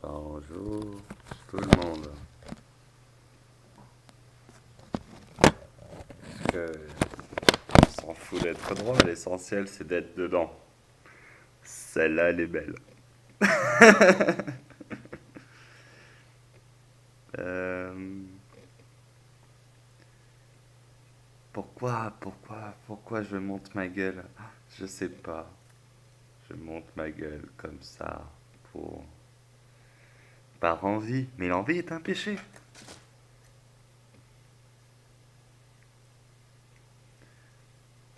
Bonjour tout le monde. On s'en fout d'être drôle, l'essentiel c'est d'être dedans. Celle-là, elle est belle. Euh, pourquoi je monte ma gueule? Je sais pas. Je monte ma gueule comme ça pour par envie, mais l'envie est un péché.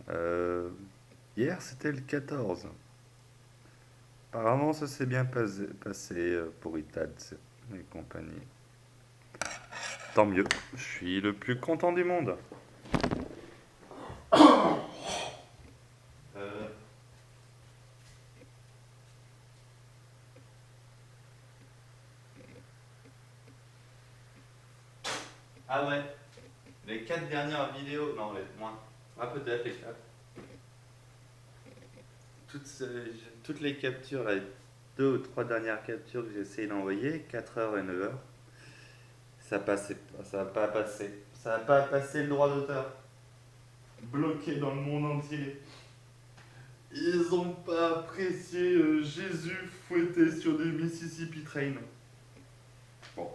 Euh, Hier c'était le 14. Apparemment ça s'est bien passé pour Itad et compagnie. Tant mieux, je suis le plus content du monde. Euh, Ah ouais, les 4 dernières vidéos, non, les moins. Ah, peut-être les 4. Toutes les captures, les 2 ou 3 dernières captures que j'ai essayé d'envoyer, 4 heures et 9 heures, ça passait pas, ça n'a pas passé. Ça n'a pas passé le droit d'auteur. Bloqué dans le monde entier. Ils ont pas apprécié Jésus fouetté sur du Mississippi Train. Bon.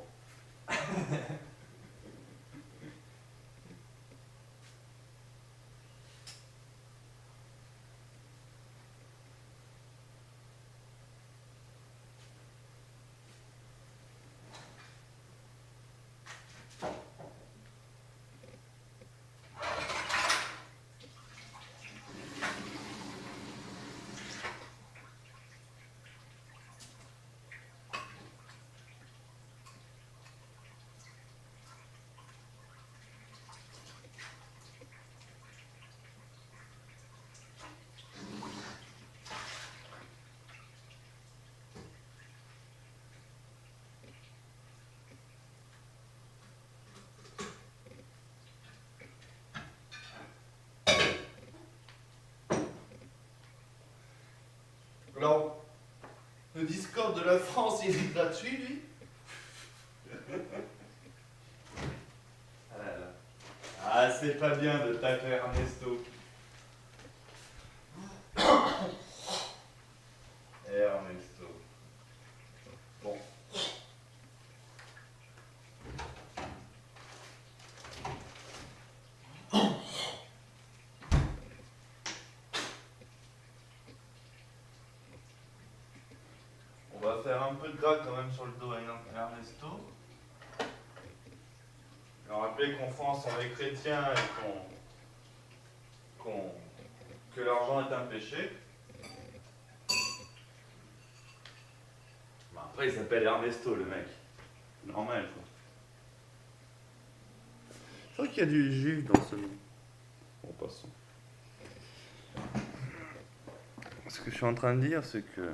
Alors, le Discord de la France, il est gratuit, lui? Ah là là. Ah, c'est pas bien de taper Ernesto. Ernesto. Bon. On va faire un peu de gras quand même sur le dos à Ernesto. Et on rappelle qu'en France, on est chrétien et que l'argent est un péché. Bah, après, il s'appelle Ernesto, le mec. Normal, quoi. Je crois qu'il y a du juif dans ce nom. Bon, passons. Ce que je suis en train de dire, c'est que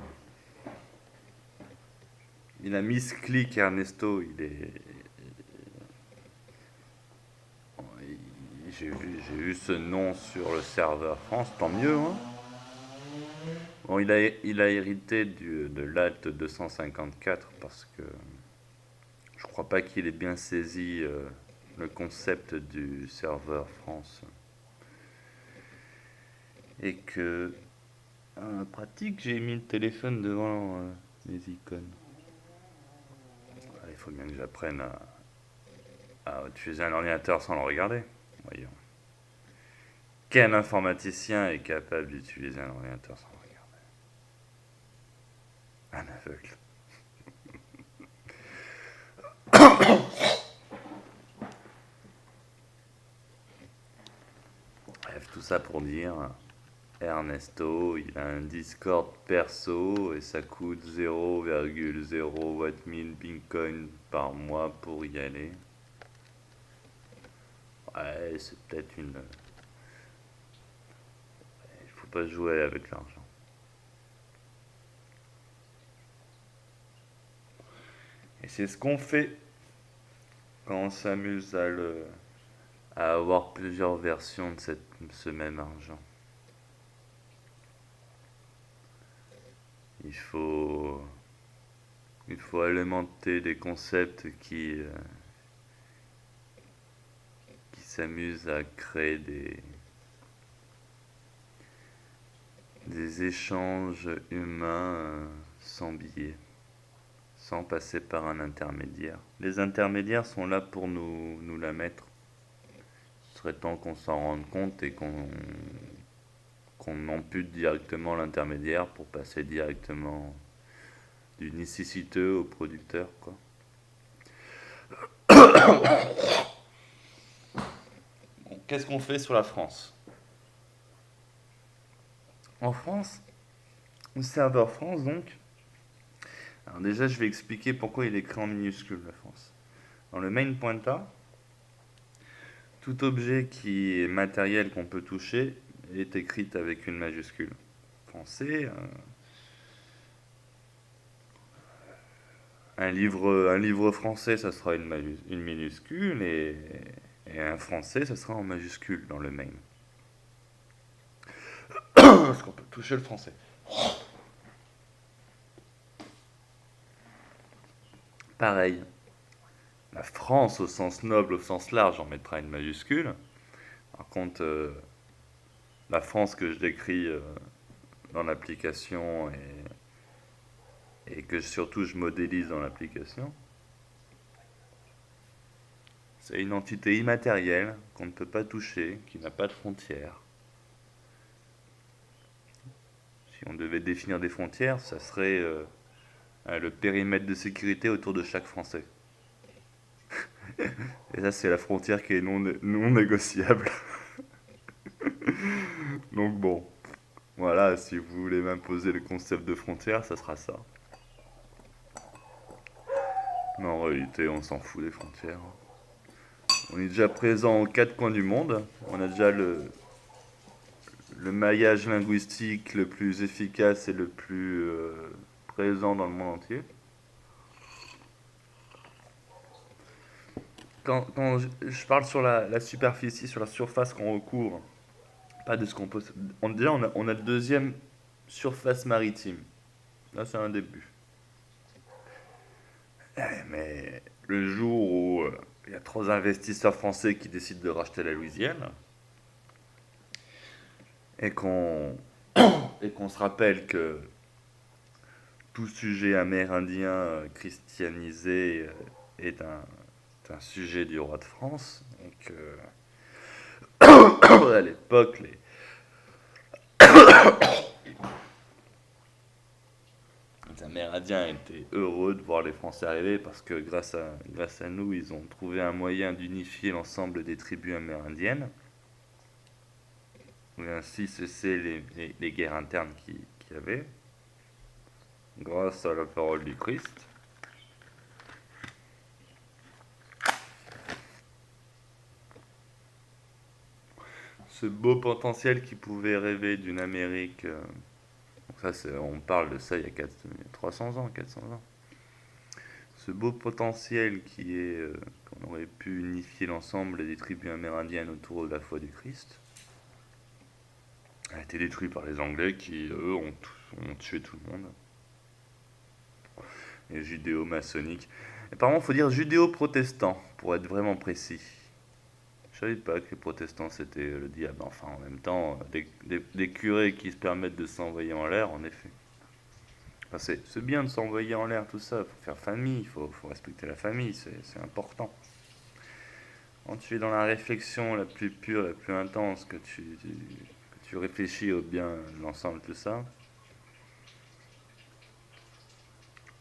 il a misclick Ernesto. J'ai vu ce nom sur le serveur France, tant mieux, hein. Bon, il a hérité de l'Alt 254 parce que je crois pas qu'il ait bien saisi le concept du serveur France. Et que, en pratique, j'ai mis le téléphone devant les icônes. Il faut bien que j'apprenne à utiliser un ordinateur sans le regarder. Voyons. Quel informaticien est capable d'utiliser un ordinateur sans le regarder? Un aveugle. Bref, tout ça pour dire, Ernesto, il a un Discord perso et ça coûte 0,0 watt 1000 bitcoin par mois pour y aller. Ouais, c'est peut-être une. Il faut pas jouer avec l'argent. Et c'est ce qu'on fait quand on s'amuse à avoir plusieurs versions de ce même argent. Il faut faut alimenter des concepts qui s'amusent à créer des échanges humains sans billets, sans passer par un intermédiaire. Les intermédiaires sont là pour nous la mettre. Il serait temps qu'on s'en rende compte et qu'on ampute directement l'intermédiaire pour passer directement du nécessiteux au producteur, quoi. Bon, qu'est-ce qu'on fait sur la France? En France, le serveur France, donc. Alors déjà, je vais expliquer pourquoi il est écrit en minuscule, la France. Dans le main pointer, tout objet qui est matériel qu'on peut toucher est écrit avec une majuscule. Français, un livre français, ça sera une minuscule, et un français, ça sera en majuscule dans le main. Parce qu'on peut toucher le français. Pareil, la France au sens noble, au sens large, on mettra une majuscule. Par contre, la France que je décris dans l'application et que surtout je modélise dans l'application, c'est une entité immatérielle qu'on ne peut pas toucher, qui n'a pas de frontières. Si on devait définir des frontières, ça serait le périmètre de sécurité autour de chaque Français. Et ça, c'est la frontière qui est non négociable. Donc bon, voilà, si vous voulez m'imposer le concept de frontière, ça sera ça. Mais en réalité, on s'en fout des frontières. On est déjà présent aux quatre coins du monde. On a déjà le maillage linguistique le plus efficace et le plus présent dans le monde entier. Quand je parle sur la superficie, sur la surface qu'on recouvre, pas de ce qu'on peut... Déjà, on a le deuxième surface maritime. Là, c'est un début. Mais le jour où il y a 3 investisseurs français qui décident de racheter la Louisiane, et qu'on se rappelle que tout sujet amérindien christianisé est un sujet du roi de France. Donc, à l'époque, les Amérindiens étaient heureux de voir les Français arriver parce que grâce à nous, ils ont trouvé un moyen d'unifier l'ensemble des tribus amérindiennes et ainsi cesser les guerres internes qu'il y avait grâce à la parole du Christ. Ce beau potentiel qui pouvait rêver d'une Amérique, on parle de ça il y a 300 ans, 400 ans. Ce beau potentiel qui est qu'on aurait pu unifier l'ensemble des tribus amérindiennes autour de la foi du Christ a été détruit par les Anglais qui, eux, ont tué tout le monde. Et judéo-maçonnique. Apparemment, il faut dire judéo-protestant pour être vraiment précis. Je savais pas que les protestants c'était le diable. Enfin, en même temps, des curés qui se permettent de s'envoyer en l'air, en effet. Enfin, c'est bien de s'envoyer en l'air, tout ça. Il faut faire famille, il faut respecter la famille, c'est important. Quand tu es dans la réflexion la plus pure, la plus intense, que tu réfléchis au bien de l'ensemble, tout ça,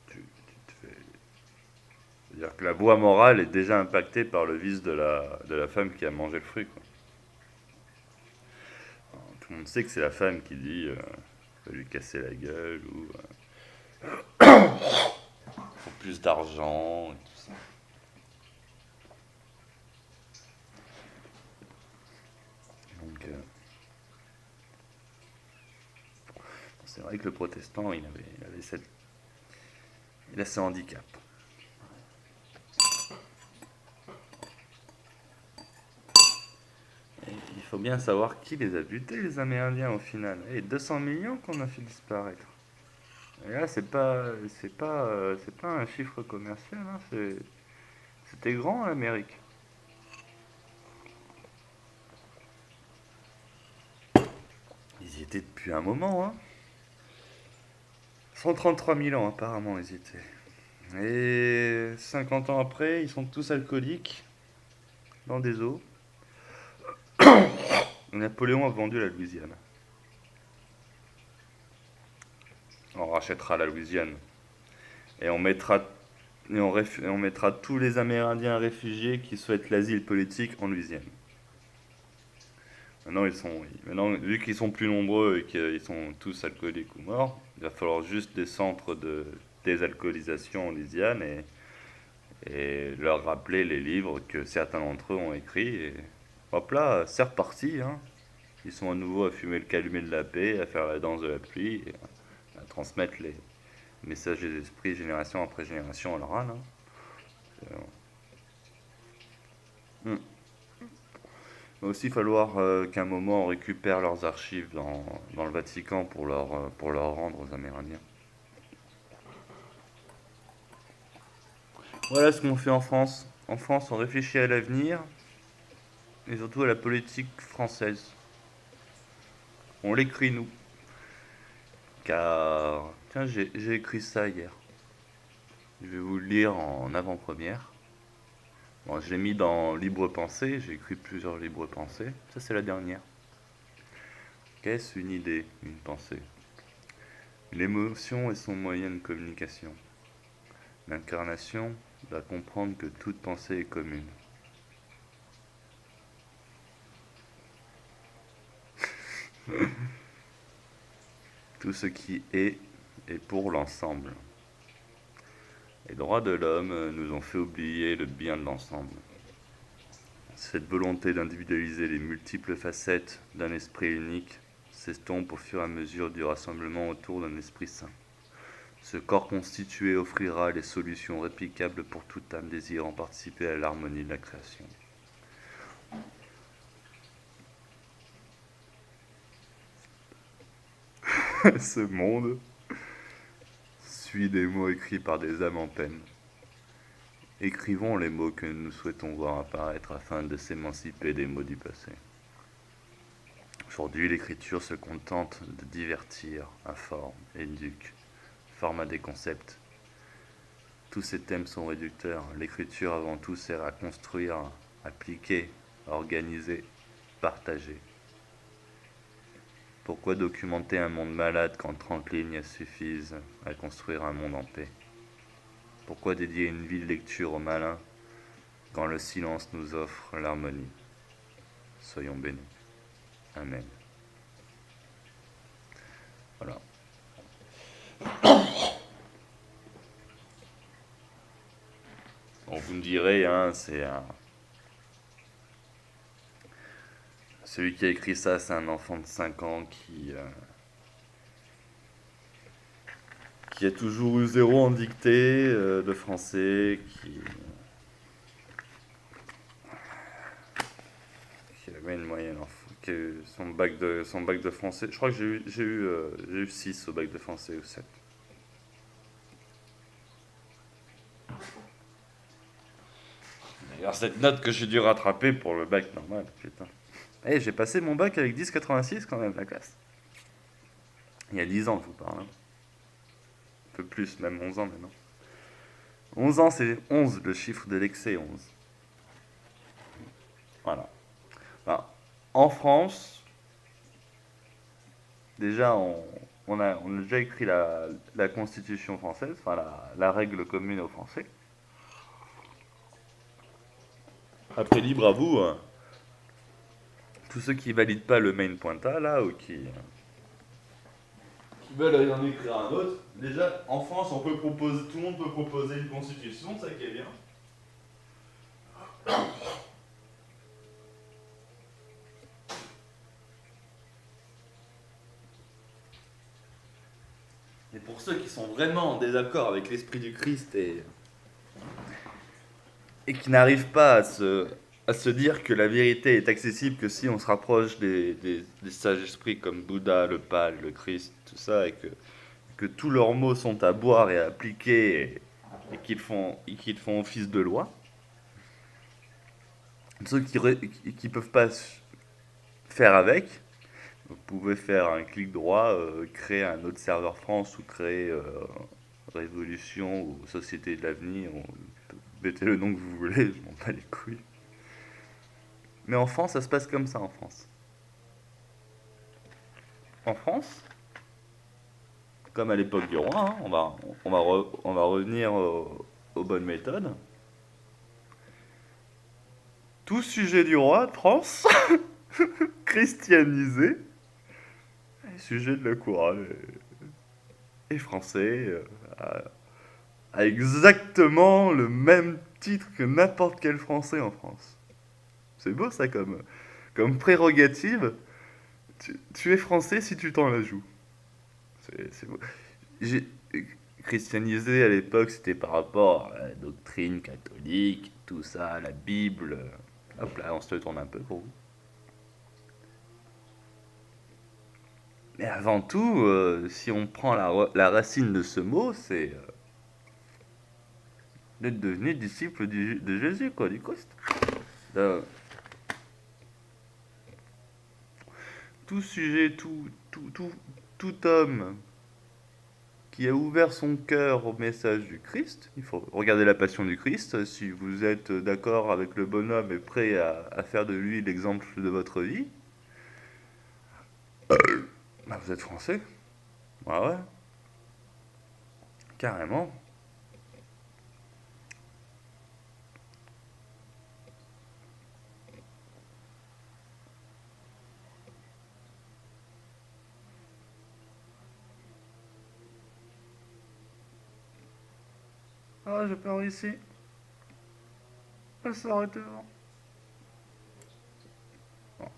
tu te fais... C'est-à-dire que la voie morale est déjà impactée par le vice de la femme qui a mangé le fruit, quoi. Alors, tout le monde sait que c'est la femme qui dit faut lui casser la gueule ou faut plus d'argent et tout ça. Donc, c'est vrai que le protestant, il a ses handicaps. Et il faut bien savoir qui les a butés, les Amérindiens, au final. Et 200 millions qu'on a fait disparaître. Et là, c'est pas un chiffre commercial, hein, c'était grand l'Amérique. Ils y étaient depuis un moment, hein. 133 000 ans, apparemment, ils y étaient. Et 50 ans après, ils sont tous alcooliques dans des eaux. Napoléon a vendu la Louisiane. On rachètera la Louisiane. Et on mettra tous les Amérindiens réfugiés qui souhaitent l'asile politique en Louisiane. Maintenant, vu qu'ils sont plus nombreux et qu'ils sont tous alcooliques ou morts, il va falloir juste des centres de désalcoolisation en Louisiane et leur rappeler les livres que certains d'entre eux ont écrits. Et hop là, c'est reparti, hein. Ils sont à nouveau à fumer le calumet de la paix, à faire la danse de la pluie, et à transmettre les messages des esprits génération après génération à l'oral, hein. Hmm. Il va aussi falloir qu'à un moment on récupère leurs archives dans le Vatican pour leur rendre aux Amérindiens. Voilà ce qu'on fait en France. En France, on réfléchit à l'avenir et surtout à la politique française. On l'écrit nous. Car, tiens, j'ai écrit ça hier. Je vais vous le lire en avant-première. Bon, je l'ai mis dans Libre Pensée, j'ai écrit plusieurs Libres Pensées. Ça, c'est la dernière. Qu'est-ce une idée, une pensée? L'émotion est son moyen de communication. L'incarnation doit comprendre que toute pensée est commune. Tout ce qui est pour l'ensemble. Les droits de l'homme nous ont fait oublier le bien de l'ensemble. Cette volonté d'individualiser les multiples facettes d'un esprit unique s'estompe au fur et à mesure du rassemblement autour d'un esprit saint. Ce corps constitué offrira les solutions réplicables pour toute âme désirant participer à l'harmonie de la création. Ce monde suit des mots écrits par des âmes en peine. Écrivons les mots que nous souhaitons voir apparaître afin de s'émanciper des mots du passé. Aujourd'hui, l'écriture se contente de divertir, informe, éduque, forme à des concepts. Tous ces thèmes sont réducteurs. L'écriture avant tout sert à construire, appliquer, organiser, partager. Pourquoi documenter un monde malade quand 30 lignes suffisent à construire un monde en paix? Pourquoi dédier une vie de lecture aux malins quand le silence nous offre l'harmonie? Soyons bénis. Amen. Voilà. Bon, vous me direz, hein, celui qui a écrit ça, c'est un enfant de 5 ans qui a toujours eu zéro en dictée de français, qui avait une moyenne que son bac de français. Je crois que j'ai eu 6 au bac de français ou 7. D'ailleurs, cette note que j'ai dû rattraper pour le bac normal, putain. Eh, j'ai passé mon bac avec 10,86 quand même, la classe. Il y a 10 ans, je vous parle, hein. Un peu plus, même 11 ans maintenant. 11 ans, c'est 11, le chiffre de l'excès, 11. Voilà. Enfin, en France, déjà, on a déjà écrit la Constitution française, enfin la règle commune aux Français. Après, libre à vous, hein. Tous ceux qui valident pas le main pointa, là, ou qui veulent en écrire un autre. Déjà, en France, tout le monde peut proposer une constitution, ça qui est bien. Et pour ceux qui sont vraiment en désaccord avec l'esprit du Christ et qui n'arrivent pas à se dire que la vérité est accessible que si on se rapproche des sages esprits comme Bouddha, le Pâle, le Christ, tout ça, et que que tous leurs mots sont à boire et à appliquer et qu'ils font office de loi. Ceux qui peuvent pas faire avec, vous pouvez faire un clic droit, créer un autre serveur France ou créer Révolution ou Société de l'avenir, ou mettez le nom que vous voulez, je m'en bats les couilles. Mais en France, ça se passe comme ça en France. En France, comme à l'époque du roi, hein, on va revenir aux bonnes méthodes. Tout sujet du roi de France, christianisé, sujet de la couronne et français, a exactement le même titre que n'importe quel français en France. C'est beau ça comme prérogative. Tu es français si tu t'en la joues. C'est beau. J'ai christianisé à l'époque, c'était par rapport à la doctrine catholique, tout ça, la Bible. Hop là, on se le tourne un peu pour vous. Mais avant tout, si on prend la racine de ce mot, c'est d'être devenu disciple de Jésus, quoi, du Christ. Euh, tout sujet, tout homme qui a ouvert son cœur au message du Christ, il faut regarder la passion du Christ, si vous êtes d'accord avec le bonhomme et prêt à faire de lui l'exemple de votre vie, bah vous êtes français. Ouais, ouais, carrément. Ah, je pars ici. Ça s'arrête devant. Bon.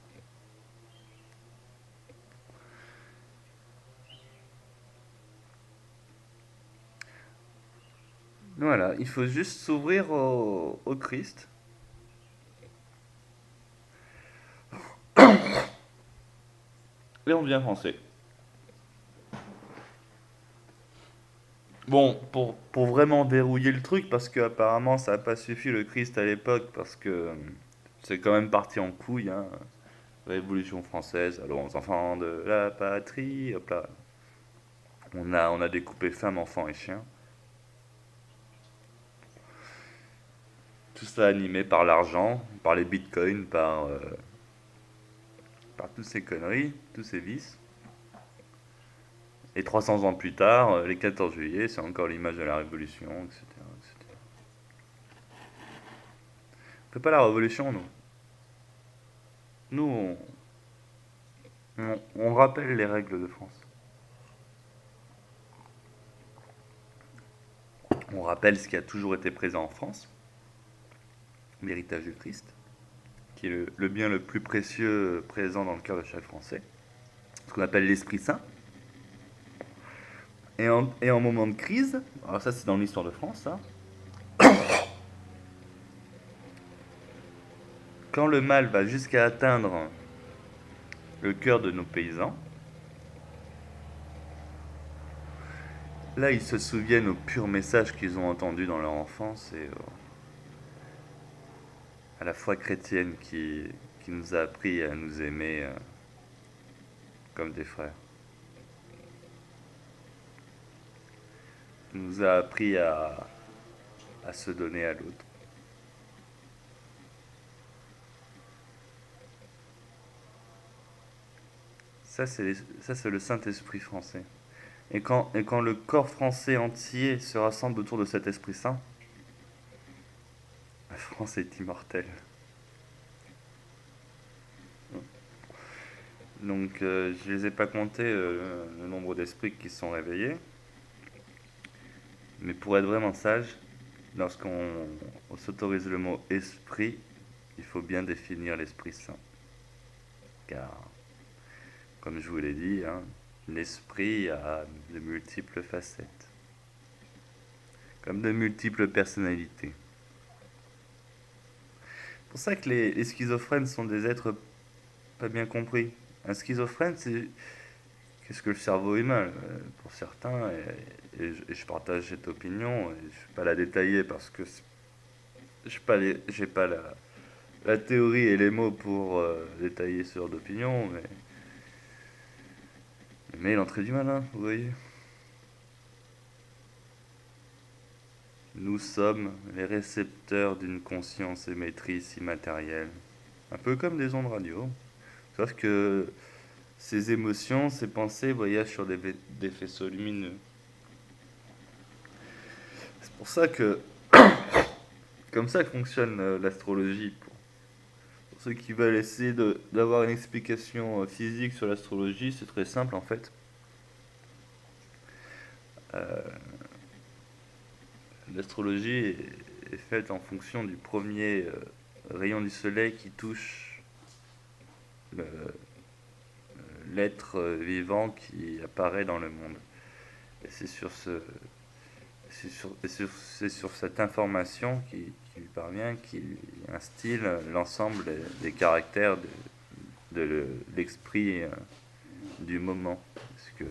Voilà, il faut juste s'ouvrir au Christ. Et on devient français. Bon, pour vraiment dérouiller le truc, parce qu'apparemment ça n'a pas suffi le Christ à l'époque, parce que c'est quand même parti en couille, hein. Révolution française, allons enfants de la patrie, hop là. On a découpé femmes, enfants et chiens. Tout ça animé par l'argent, par les bitcoins, par toutes ces conneries, tous ces vices. Et 300 ans plus tard, les 14 juillet, c'est encore l'image de la révolution, etc., etc. On fait pas la révolution, nous. Nous, on rappelle les règles de France. On rappelle ce qui a toujours été présent en France, l'héritage du Christ, qui est le bien le plus précieux présent dans le cœur de chaque Français, ce qu'on appelle l'Esprit Saint. Et en moment de crise, alors ça c'est dans l'histoire de France, ça, quand le mal va jusqu'à atteindre le cœur de nos paysans, là ils se souviennent au pur message qu'ils ont entendu dans leur enfance et à la foi chrétienne qui nous a appris à nous aimer comme des frères. Qui nous a appris à se donner à l'autre. Ça, c'est le Saint-Esprit français. Et quand le corps français entier se rassemble autour de cet Esprit Saint, la France est immortelle. Donc, je ne les ai pas comptés, le nombre d'esprits qui se sont réveillés. Mais pour être vraiment sage, lorsqu'on s'autorise le mot esprit, il faut bien définir l'Esprit Saint. Car, comme je vous l'ai dit, hein, l'esprit a de multiples facettes, comme de multiples personnalités. C'est pour ça que les schizophrènes sont des êtres pas bien compris. Un schizophrène, c'est qu'est-ce que le cerveau humain pour certains, et je partage cette opinion, et je ne vais pas la détailler parce que j'ai pas la théorie et les mots pour détailler ce genre d'opinion, mais l'entrée du malin, vous voyez. Nous sommes les récepteurs d'une conscience émettrice immatérielle, un peu comme des ondes radio, sauf que ces émotions, ces pensées voyagent sur des faisceaux lumineux. C'est pour ça que, comme ça que fonctionne l'astrologie. Pour ceux qui veulent essayer d'avoir une explication physique sur l'astrologie, c'est très simple en fait. Euh, L'astrologie est faite en fonction du premier rayon du soleil qui touche l'être vivant qui apparaît dans le monde. Et c'est sur cette information qui lui parvient, qui instille l'ensemble des caractères de l'esprit du moment. Parce que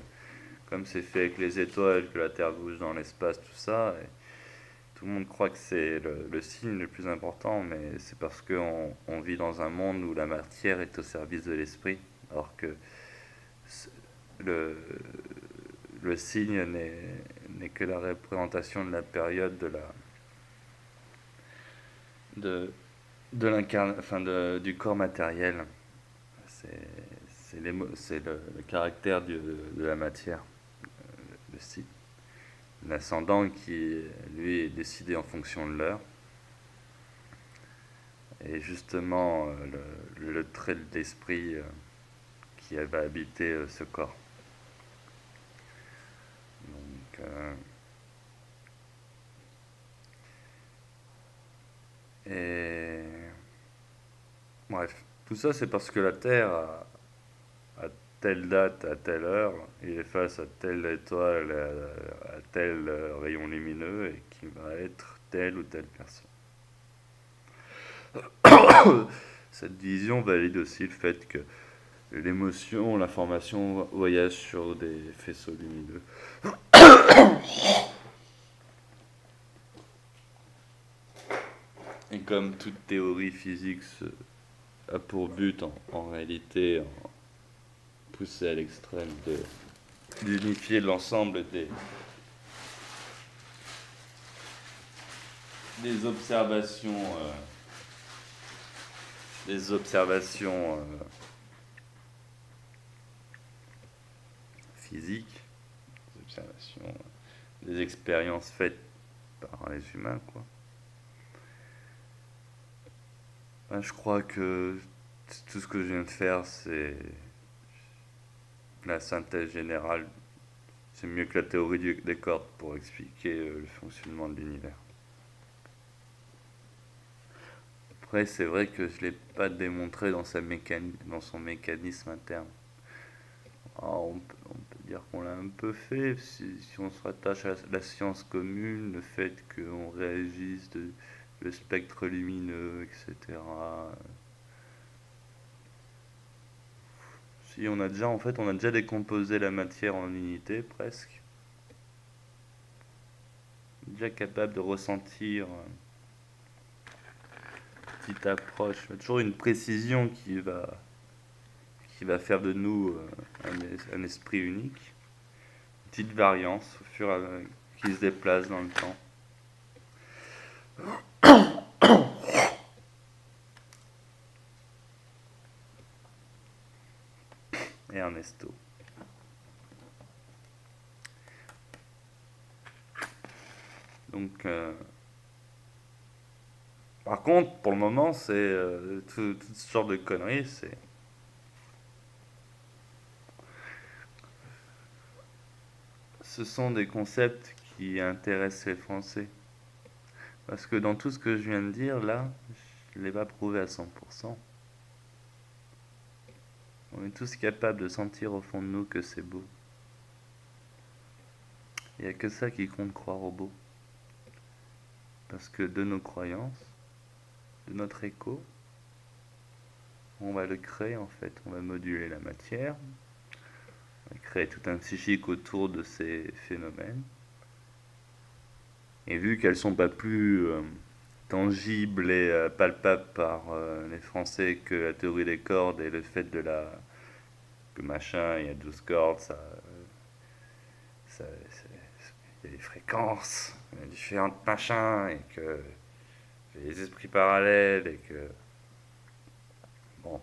comme c'est fait avec les étoiles, que la Terre bouge dans l'espace, tout ça, et tout le monde croit que c'est le signe le plus important, mais c'est parce qu'on vit dans un monde où la matière est au service de l'esprit, alors que le, le signe n'est que la représentation de la période de, du corps matériel. C'est c'est le caractère de la matière, le signe. L'ascendant qui, lui, est décidé en fonction de l'heure. Et justement, le trait de l'esprit qui va habiter ce corps. Donc, et bref, tout ça c'est parce que la Terre, à telle date, à telle heure, il est face à telle étoile, à tel rayon lumineux, et qui va être telle ou telle personne. Cette vision valide aussi le fait que l'émotion, l'information voyage sur des faisceaux lumineux. Et comme toute théorie physique a pour but en réalité, poussé à l'extrême, d'unifier l'ensemble des observations, des observations physiques, des observations, des expériences faites par les humains, quoi. Ben, je crois que tout ce que je viens de faire, c'est la synthèse générale. C'est mieux que la théorie des cordes pour expliquer le fonctionnement de l'univers. Après, c'est vrai que je ne l'ai pas démontré dans son mécanisme interne. Alors, on peut dire qu'on l'a un peu fait, si on se rattache à la science commune, le fait qu'on réagisse le spectre lumineux, etc. Si on a déjà, en fait, on a déjà décomposé la matière en unités, presque. Déjà capable de ressentir une petite approche, toujours une précision qui va faire de nous un esprit unique. Une petite variance au fur et à mesure qui se déplace dans le temps. Et Ernesto. Donc, par contre, pour le moment, c'est toutes sortes de conneries. Ce sont des concepts qui intéressent les Français. Parce que dans tout ce que je viens de dire, là, je ne l'ai pas prouvé à 100%. On est tous capables de sentir au fond de nous que c'est beau. Il n'y a que ça qui compte, croire au beau. Parce que de nos croyances, de notre écho, on va le créer en fait. On va moduler la matière, créer tout un psychique autour de ces phénomènes. Et vu qu'elles sont pas plus tangibles et palpables par les Français que la théorie des cordes et le fait de la que machin, il y a 12 cordes, ça, il y a des fréquences, il y a différentes machins, et que il y a des esprits parallèles, et que bon.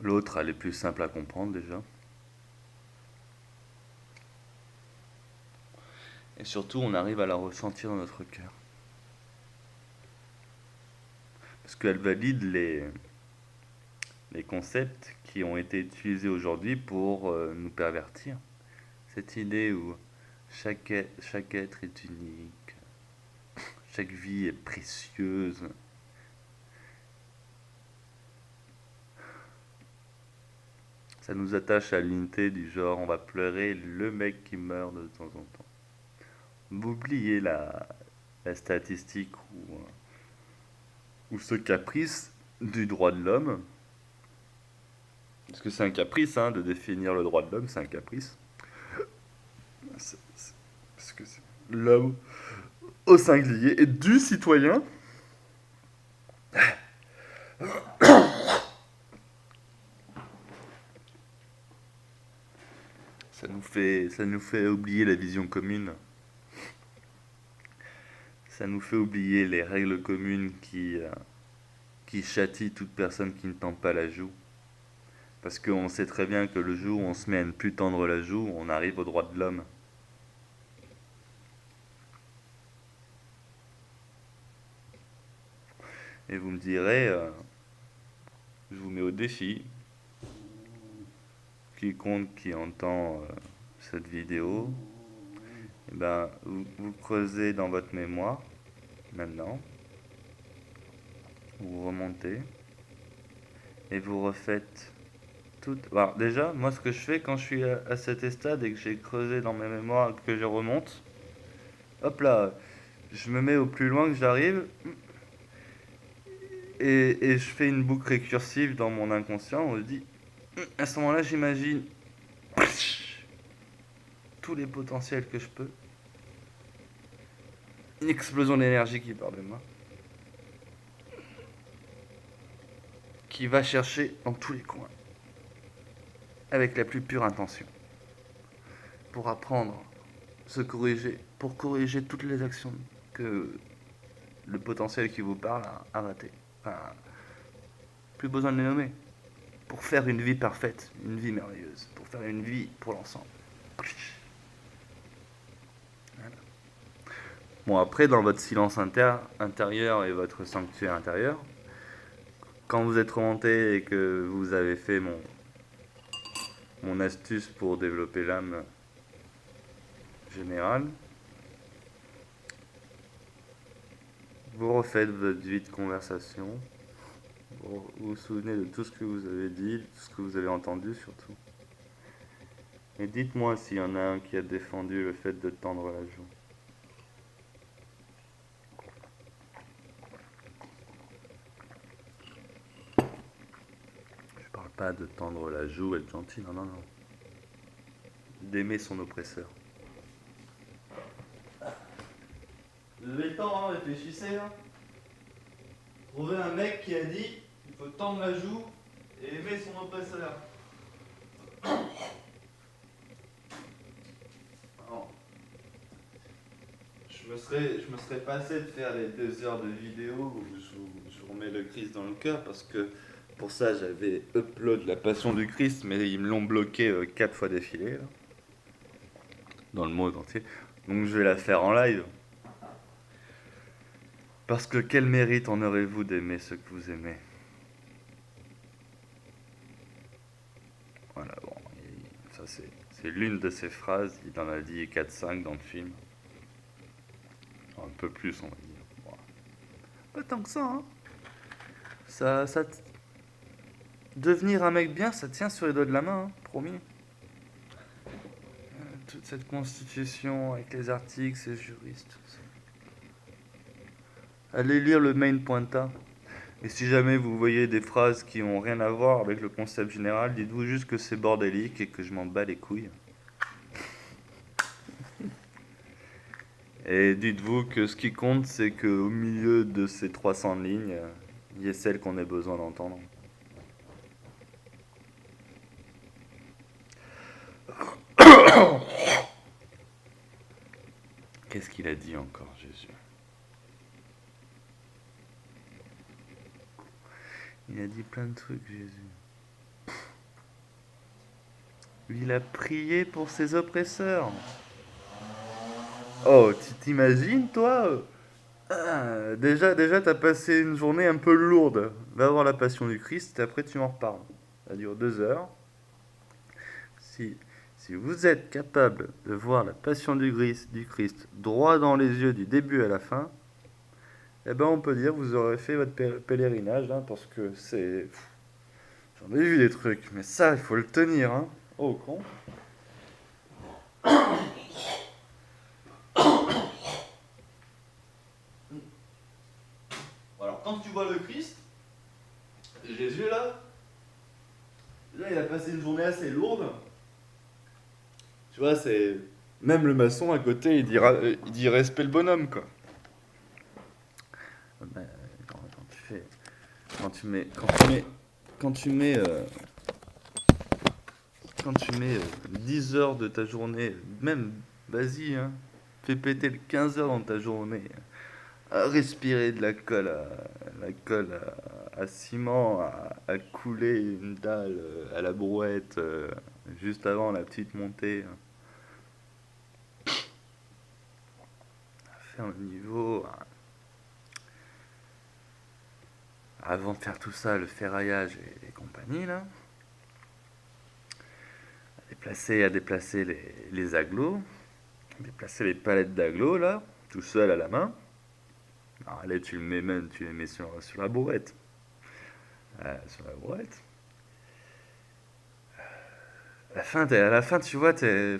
L'autre, elle est plus simple à comprendre déjà. Et surtout, on arrive à la ressentir dans notre cœur. Parce qu'elle valide les concepts qui ont été utilisés aujourd'hui pour nous pervertir. Cette idée où chaque être est unique, chaque vie est précieuse. Ça nous attache à l'unité du genre on va pleurer le mec qui meurt de temps en temps. Vous oubliez la statistique ou ce caprice du droit de l'homme. Parce que c'est un caprice, hein, de définir le droit de l'homme, c'est un caprice. Parce que c'est l'homme au singulier et du citoyen. Ça nous fait oublier la vision commune. Ça nous fait oublier les règles communes qui châtient toute personne qui ne tend pas la joue. Parce qu'on sait très bien que le jour où on se met à ne plus tendre la joue, on arrive au droit de l'homme. Et vous me direz, je vous mets au défi, quiconque qui entend cette vidéo, eh ben, vous creusez dans votre mémoire, maintenant, vous remontez, et vous refaites tout. Alors déjà, moi ce que je fais quand je suis à cet stade et que j'ai creusé dans mes mémoires et que je remonte, hop là, je me mets au plus loin que j'arrive, et je fais une boucle récursive dans mon inconscient, on se dit, à ce moment-là j'imagine tous les potentiels que je peux, une explosion d'énergie qui part de moi, qui va chercher dans tous les coins, avec la plus pure intention, pour apprendre, se corriger, pour corriger toutes les actions que le potentiel qui vous parle a raté. Enfin, plus besoin de les nommer. Pour faire une vie parfaite, une vie merveilleuse, pour faire une vie pour l'ensemble. Voilà. Bon, après, dans votre silence intérieur et votre sanctuaire intérieur, quand vous êtes remonté et que vous avez fait mon astuce pour développer l'âme générale, vous refaites votre vie de conversation. Vous vous souvenez de tout ce que vous avez dit, de tout ce que vous avez entendu surtout. Et dites-moi s'il y en a un qui a défendu le fait de tendre la joue. Je parle pas de tendre la joue, être gentil, non, non, non. D'aimer son oppresseur. Levez le temps, hein, réfléchissez. Hein. Trouvez un mec qui a dit il faut tendre la joue et aimer son oppresseur. Non. Je me serais passé de faire les 2 heures de vidéo où je vous remets le Christ dans le cœur parce que pour ça j'avais upload la Passion du Christ, mais ils me l'ont bloqué 4 fois d'affilée dans le monde entier. Donc je vais la faire en live. Parce que quel mérite en aurez-vous d'aimer ce que vous aimez? Voilà, bon, ça c'est l'une de ses phrases, il en a dit 4-5 dans le film. Un peu plus, on va dire. Bon. Pas tant que ça, hein. Devenir un mec bien, ça tient sur les doigts de la main, hein, promis. cette constitution avec les articles, ces juristes. Allez lire le main pointa. Et si jamais vous voyez des phrases qui ont rien à voir avec le concept général, dites-vous juste que c'est bordélique et que je m'en bats les couilles. Et dites-vous que ce qui compte, c'est qu'au milieu de ces 300 lignes, il y ait celle qu'on ait besoin d'entendre. Qu'est-ce qu'il a dit encore, Jésus? Il a dit plein de trucs, Jésus. Il a prié pour ses oppresseurs. Oh, tu t'imagines, toi? Déjà, t'as passé une journée un peu lourde. Va voir la Passion du Christ, et après tu m'en reparles. Ça dure 2 heures. Si vous êtes capable de voir la Passion du Christ droit dans les yeux du début à la fin, eh ben on peut dire que vous aurez fait votre pèlerinage, hein, parce que c'est... J'en ai vu des trucs, mais ça, il faut le tenir, hein. Oh, con. Alors, quand tu vois le Christ, Jésus, là, il a passé une journée assez lourde. Tu vois, c'est... Même le maçon à côté, il dit respect le bonhomme, quoi. Quand tu mets 10 heures de ta journée, même, vas-y, hein, fais péter le 15 heures dans ta journée, à respirer de la colle à ciment, à couler une dalle à la brouette, juste avant la petite montée, à faire le niveau, avant de faire tout ça, le ferraillage et compagnie, là, à déplacer les agglos, déplacer les palettes d'agglos, là, tout seul à la main. Alors là, tu les mets sur la bourrette. Sur la bourrette. À la fin, tu vois, t'as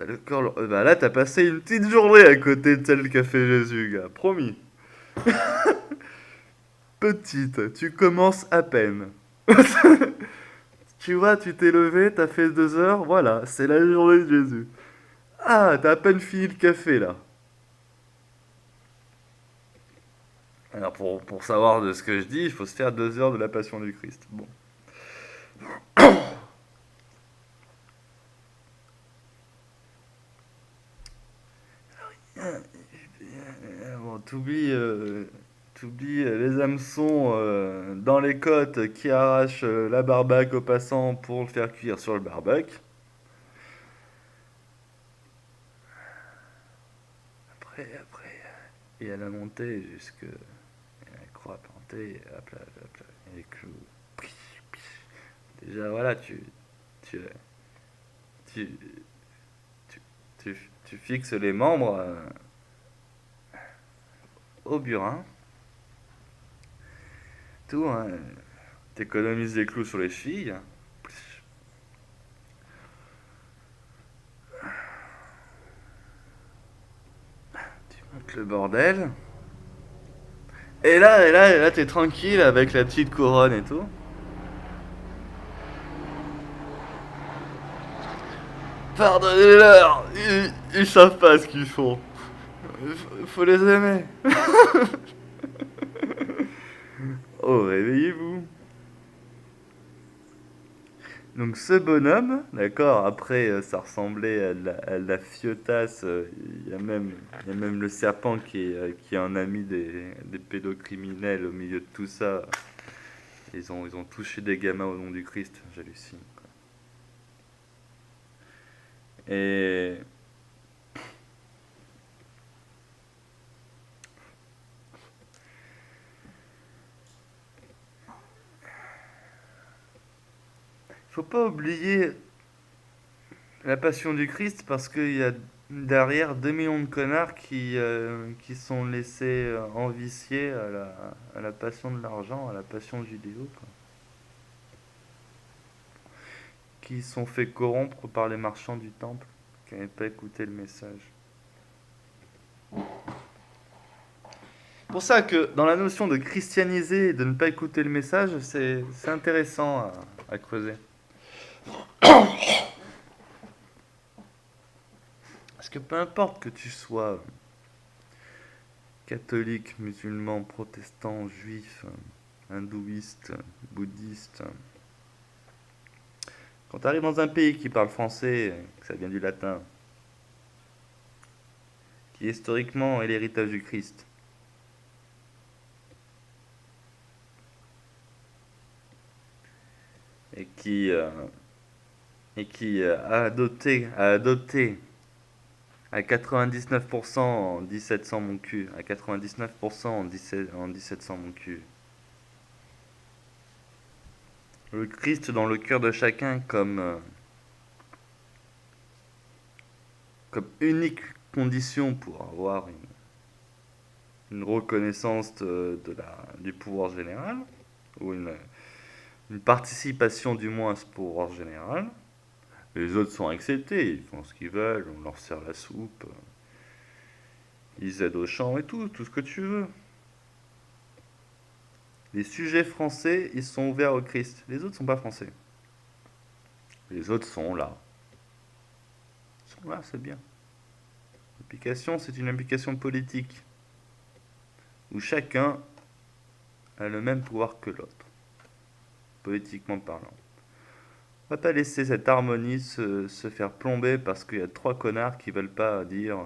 le corps. Bah là, t'as passé une petite journée à côté de celle qu'a fait Jésus, gars, promis. Petite, tu commences à peine. Tu vois, tu t'es levé, t'as fait 2 heures, voilà, c'est la journée de Jésus. Ah, t'as à peine fini le café, là. Alors, pour savoir de ce que je dis, il faut se faire 2 heures de la Passion du Christ. Bon. Bon, t'oublies les hameçons dans les côtes qui arrachent la barbaque au passant pour le faire cuire sur le barbecue. Après, et à la montée jusque la croix plantée, hop là, et les clous. Déjà, voilà, tu, tu, tu fixes les membres au burin. Tout, hein. T'économises les clous sur les chevilles. Tu montes le bordel. Et là, t'es tranquille avec la petite couronne et tout. Pardonnez-leur, ils savent pas ce qu'ils font. Faut les aimer. Oh, réveillez-vous. Donc ce bonhomme, d'accord, après ça ressemblait à de la fiotasse, il y a même le serpent qui est un ami des pédocriminels au milieu de tout ça. Ils ont touché des gamins au nom du Christ, j'hallucine. Et faut pas oublier la passion du Christ parce qu'il y a derrière 2 millions de connards qui sont laissés envicier à la passion de l'argent, à la passion judéo, quoi. Qui sont fait corrompre par les marchands du temple. qui n'avaient pas écouté le message. Pour ça que dans la notion de christianiser et de ne pas écouter le message, c'est intéressant à creuser. Parce que peu importe que tu sois catholique, musulman, protestant, juif, hindouiste, bouddhiste, quand tu arrives dans un pays qui parle français, que ça vient du latin, qui historiquement est l'héritage du Christ, et qui a adopté à 99% en 1700 mon cul, à 99% en 1700 mon cul. Le Christ dans le cœur de chacun comme unique condition pour avoir une reconnaissance du pouvoir général, ou une participation du moins à ce pouvoir général. Les autres sont acceptés, ils font ce qu'ils veulent, on leur sert la soupe, ils aident au champ et tout ce que tu veux. Les sujets français, ils sont ouverts au Christ. Les autres sont pas français. Les autres sont là. Ils sont là, c'est bien. L'application, c'est une application politique où chacun a le même pouvoir que l'autre, politiquement parlant. On va pas laisser cette harmonie se faire plomber parce qu'il y a 3 connards qui veulent pas dire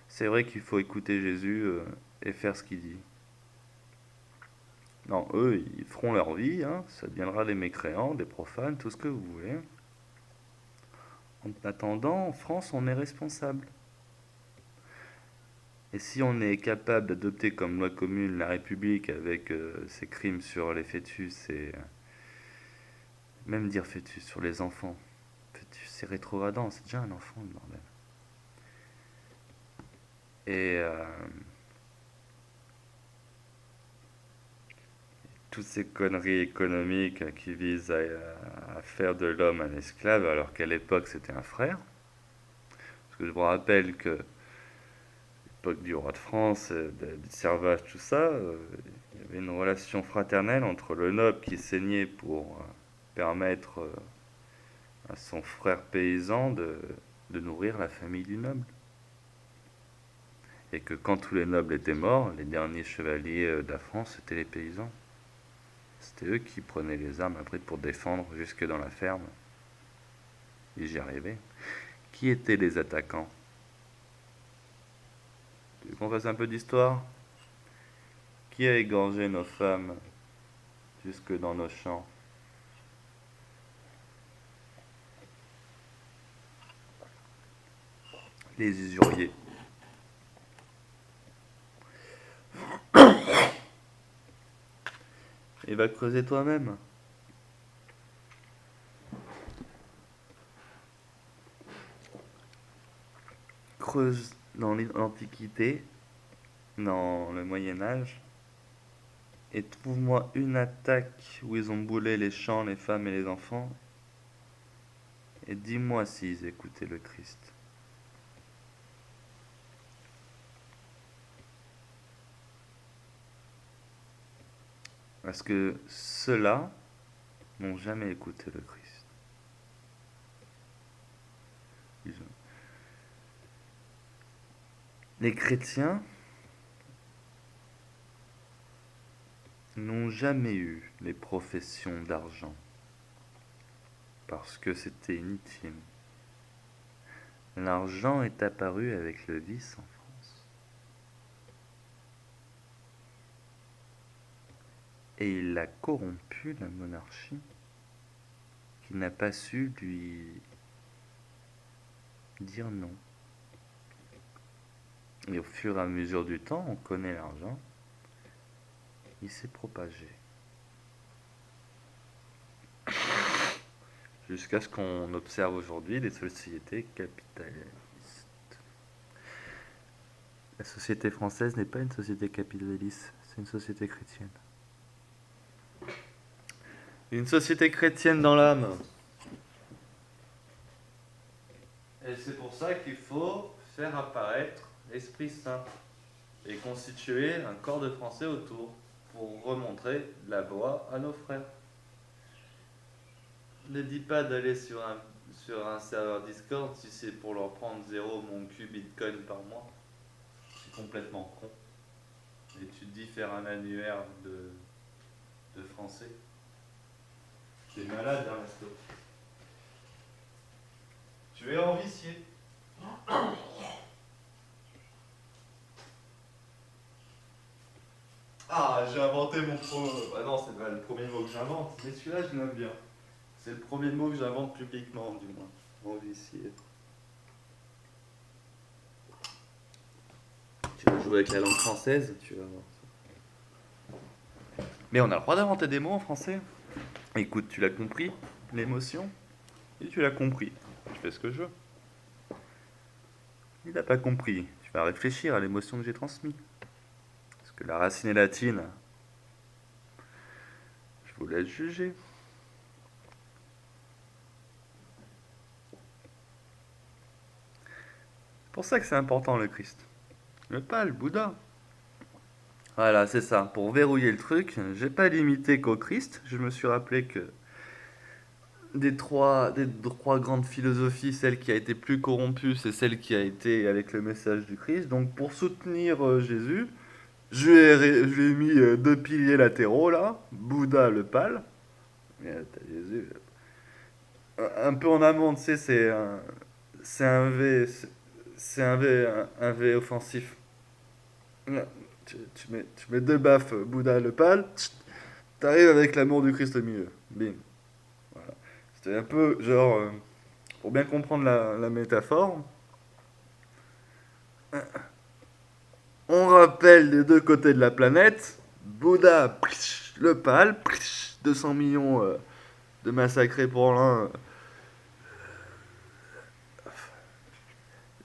c'est vrai qu'il faut écouter Jésus et faire ce qu'il dit. Non, eux, ils feront leur vie, hein, ça deviendra des mécréants, des profanes, tout ce que vous voulez. En attendant, en France, on est responsable. Et si on est capable d'adopter comme loi commune la République avec ses crimes sur les fœtus et... même dire fœtus sur les enfants. Fœtus, c'est rétrogradant, c'est déjà un enfant, le bordel. Et toutes ces conneries économiques qui visent à faire de l'homme un esclave alors qu'à l'époque c'était un frère. Parce que je vous rappelle que l'époque du roi de France, du servage, tout ça, il y avait une relation fraternelle entre le noble qui saignait pour permettre à son frère paysan de nourrir la famille du noble. Et que quand tous les nobles étaient morts, les derniers chevaliers de la France, c'était les paysans. C'était eux qui prenaient les armes après pour défendre jusque dans la ferme. Et j'y arrivais. Qui étaient les attaquants? Tu veux qu'on fasse un peu d'histoire? Qui a égorgé nos femmes jusque dans nos champs? Les usuriers. Et va creuser toi-même. Creuse dans l'Antiquité, dans le Moyen-Âge, et trouve-moi une attaque où ils ont boulé les champs, les femmes et les enfants, et dis-moi s'ils écoutaient le Christ. Parce que ceux-là n'ont jamais écouté le Christ. Les chrétiens n'ont jamais eu les professions d'argent parce que c'était inutile. L'argent est apparu avec le vice en France. Et il a corrompu la monarchie qui n'a pas su lui dire non. Et au fur et à mesure du temps, on connaît l'argent, il s'est propagé. Jusqu'à ce qu'on observe aujourd'hui des sociétés capitalistes. La société française n'est pas une société capitaliste, c'est une société chrétienne. Une société chrétienne dans l'âme. Et c'est pour ça qu'il faut faire apparaître l'Esprit Saint et constituer un corps de Français autour pour remontrer la voie à nos frères. Ne dis pas d'aller sur un serveur Discord si c'est pour leur prendre 0 mon cul Bitcoin par mois. C'est complètement con. Et tu te dis faire un annuaire de français. T'es malade, hein, Resto. Tu es envicié. Ah, j'ai inventé mon pro. Ah non, c'est pas le premier mot que j'invente, mais celui-là, je l'aime bien. C'est le premier mot que j'invente publiquement, du moins. Envicié. Tu vas jouer avec la langue française, tu vas voir. Mais on a le droit d'inventer des mots en français. Écoute, tu l'as compris, l'émotion, et tu l'as compris. Je fais ce que je veux. Il n'a pas compris. Tu vas réfléchir à l'émotion que j'ai transmise. Parce que la racine est latine. Je vous laisse juger. C'est pour ça que c'est important le Christ. Mais pas le Bouddha. Voilà, c'est ça. Pour verrouiller le truc, j'ai pas limité qu'au Christ. Je me suis rappelé que des trois grandes philosophies, celle qui a été plus corrompue, c'est celle qui a été avec le message du Christ. Donc pour soutenir Jésus, je lui ai mis deux piliers latéraux là, Bouddha le pâle. Mais t'as Jésus. Un peu en amont, tu sais, c'est un V, c'est un V offensif. Là, tu mets deux baffes, Bouddha le pâle, t'arrives avec l'amour du Christ au milieu. Bim. Voilà. C'était un peu genre, pour bien comprendre la métaphore, on rappelle les deux côtés de la planète, Bouddha, le pâle, 200 millions de massacrés pour l'un.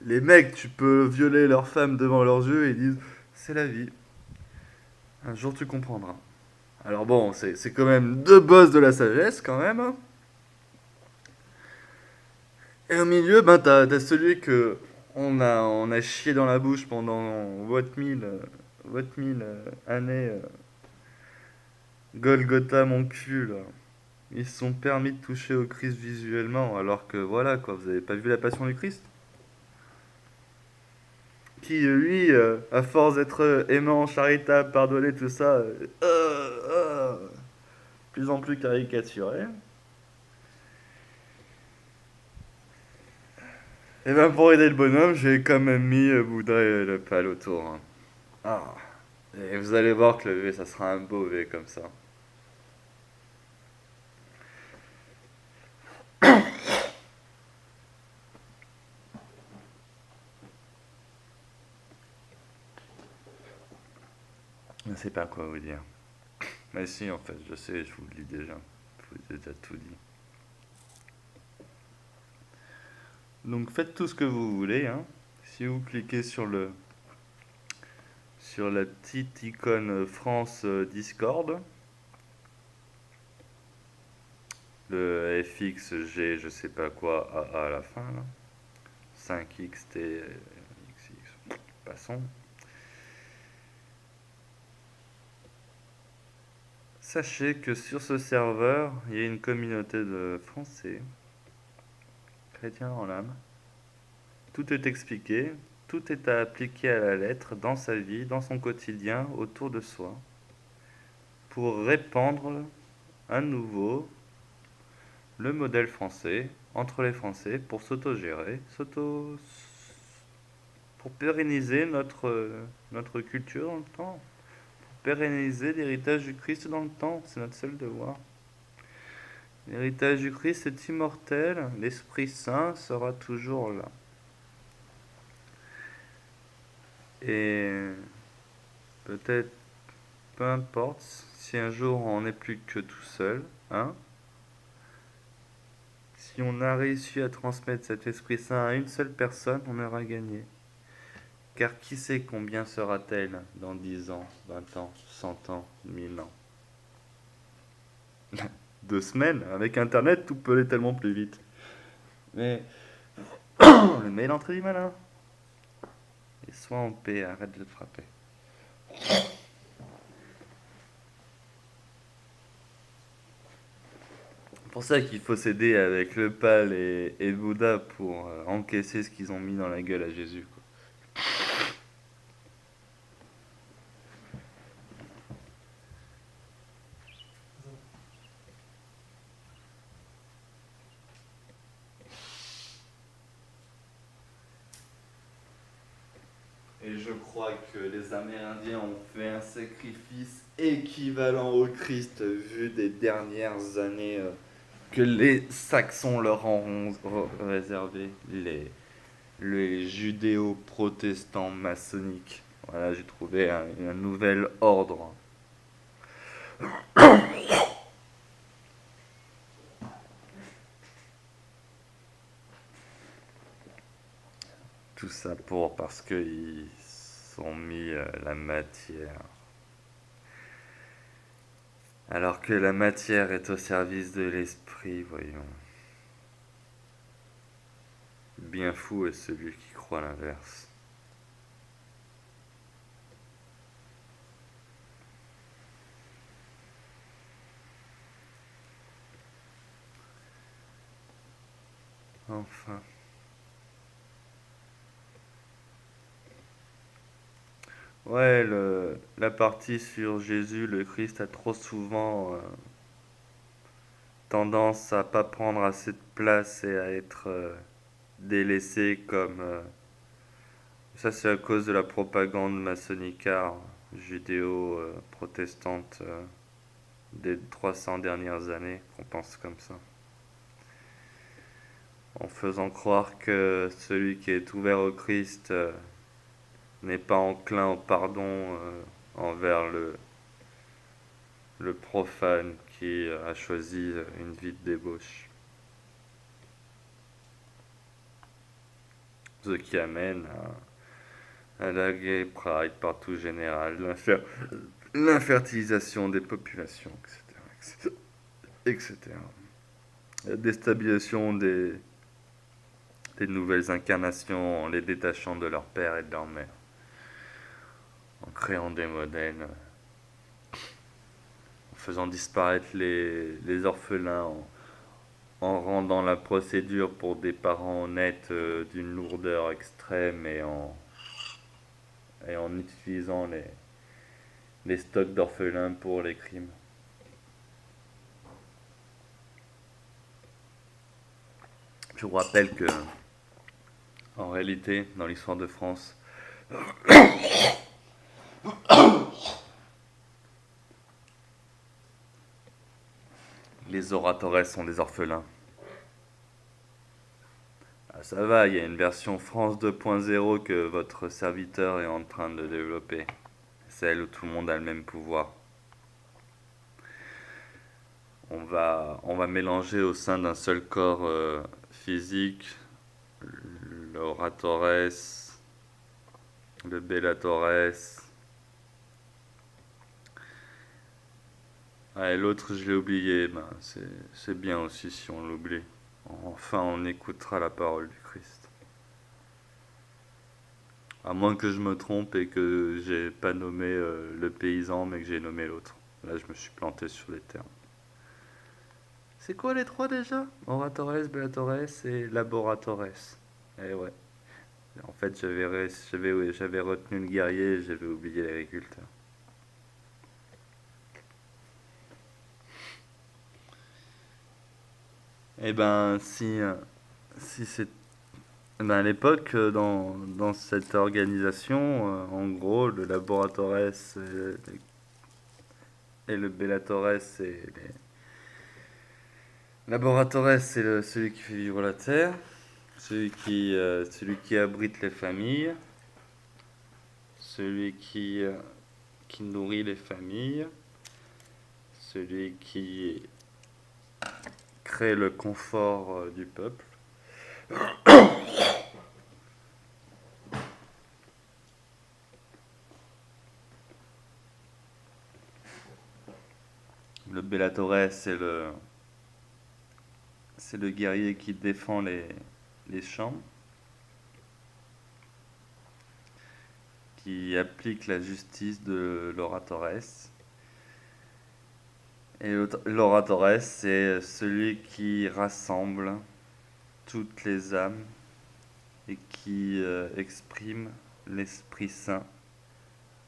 Les mecs, tu peux violer leurs femmes devant leurs yeux et ils disent c'est la vie. Un jour tu comprendras. Alors bon, c'est quand même deux boss de la sagesse quand même, hein. Et au milieu, ben t'as celui que on a chié dans la bouche pendant votre mille années. Golgotha mon cul là. Ils se sont permis de toucher au Christ visuellement, alors que voilà quoi, vous avez pas vu la passion du Christ? Qui lui, à force d'être aimant, charitable, pardonné, tout ça, plus en plus caricaturé. Et ben pour aider le bonhomme, j'ai quand même mis Bouddha et le pal autour, hein. Ah. Et vous allez voir que le V, ça sera un beau V comme ça. Je ne sais pas quoi vous dire. Mais si, en fait, je sais, je vous le dis déjà. Je vous ai déjà tout dit. Donc faites tout ce que vous voulez, hein. Si vous cliquez sur la petite icône France Discord, le FXG, je sais pas quoi, AA à la fin, là. 5XT, XX, passons. Sachez que sur ce serveur, il y a une communauté de Français, chrétiens en l'âme. Tout est expliqué, tout est à appliquer à la lettre dans sa vie, dans son quotidien, autour de soi, pour répandre à nouveau le modèle français entre les Français pour s'autogérer, pour pérenniser notre culture dans le temps, pour pérenniser l'héritage du Christ dans le temps. C'est notre seul devoir. L'héritage du Christ est immortel, l'Esprit Saint sera toujours là. Et peut-être, peu importe, si un jour on n'est plus que tout seul, hein, si on a réussi à transmettre cet Esprit Saint à une seule personne, on aura gagné. Car qui sait combien sera-t-elle dans 10 ans, 20 ans, 100 ans, 1000 ans? 2 semaines, avec Internet, tout peut aller tellement plus vite. Mais Le mail entrée du malin. Et sois en paix, arrête de te frapper. C'est pour ça qu'il faut s'aider avec le pal et le Bouddha pour encaisser ce qu'ils ont mis dans la gueule à Jésus, quoi. Et je crois que les Amérindiens ont fait un sacrifice équivalent au Christ vu des dernières années que les Saxons leur ont réservé, les judéo-protestants maçonniques. Voilà, j'ai trouvé un nouvel ordre. Tout ça parce qu'ils ont mis la matière. Alors que la matière est au service de l'esprit, voyons. Bien fou est celui qui croit l'inverse. Enfin. Ouais, la partie sur Jésus, le Christ, a trop souvent tendance à pas prendre assez de place et à être délaissé comme... ça, c'est à cause de la propagande maçonnicale judéo-protestante des 300 dernières années qu'on pense comme ça. En faisant croire que celui qui est ouvert au Christ n'est pas enclin au pardon envers le profane qui a choisi une vie de débauche. Ce qui amène à la gay pride partout générale, l'infertilisation des populations, etc., etc. La déstabilisation des nouvelles incarnations en les détachant de leur père et de leur mère, en créant des modèles, en faisant disparaître les orphelins, en rendant la procédure pour des parents honnêtes d'une lourdeur extrême et en utilisant les stocks d'orphelins pour les crimes. Je vous rappelle que, en réalité, dans l'histoire de France, les oratores sont des orphelins. Ah, ça va, il y a une version France 2.0 que votre serviteur est en train de développer. Celle où tout le monde a le même pouvoir. On va mélanger au sein d'un seul corps physique l'oratores, le bellatores. Ah, et l'autre, je l'ai oublié. Ben, c'est bien aussi si on l'oublie. Enfin, on écoutera la parole du Christ. À moins que je me trompe et que j'ai pas nommé le paysan, mais que j'ai nommé l'autre. Là, je me suis planté sur les termes. C'est quoi les trois déjà? Oratores, bellatores et laboratores. Eh ouais. En fait, j'avais retenu le guerrier et j'avais oublié l'agriculteur. Eh ben, si c'est... Ben, à l'époque, dans cette organisation, en gros, le laboratores et le bellatores, Laboratores, c'est celui qui fait vivre la terre, celui qui abrite les familles, celui qui nourrit les familles, celui qui crée le confort du peuple. Le bellatore, c'est le guerrier qui défend les champs. qui applique la justice de l'oratores. Et l'oratores, c'est celui qui rassemble toutes les âmes et qui exprime l'Esprit Saint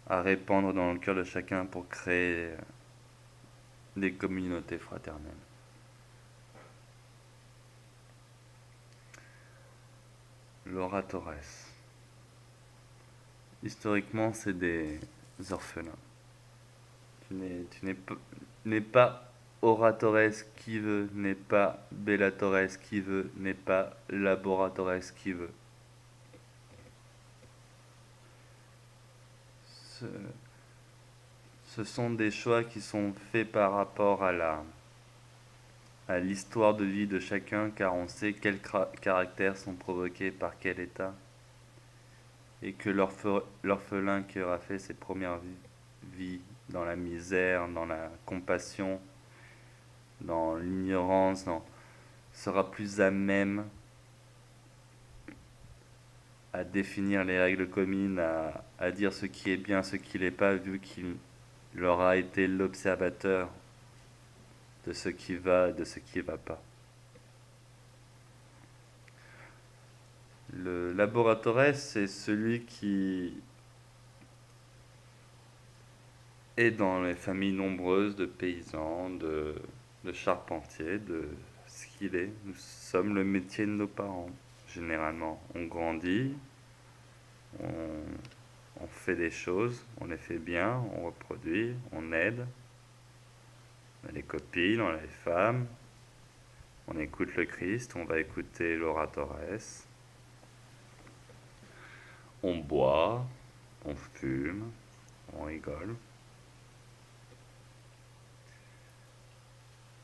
à répandre dans le cœur de chacun pour créer des communautés fraternelles. L'oratores. Historiquement, c'est des orphelins. Tu n'es pas oratores qui veut, n'est pas bellatores qui veut, n'est pas laboratores qui veut. Ce sont des choix qui sont faits par rapport à l'histoire de vie de chacun, car on sait quels caractères sont provoqués par quel état, et que l'orphelin qui aura fait ses premières vies dans la misère, dans la compassion, dans l'ignorance, sera plus à même à définir les règles communes, à dire ce qui est bien, ce qui l'est pas, vu qu'il aura été l'observateur de ce qui va et de ce qui ne va pas. Le laboratoire, c'est celui qui est dans les familles nombreuses de paysans, de charpentiers, de ce qu'il est. Nous sommes le métier de nos parents, généralement. On grandit, on fait des choses, on les fait bien, on reproduit, on aide. On a les copines, on a les femmes, on écoute le Christ, on va écouter l'oratores, on boit, on fume, on rigole.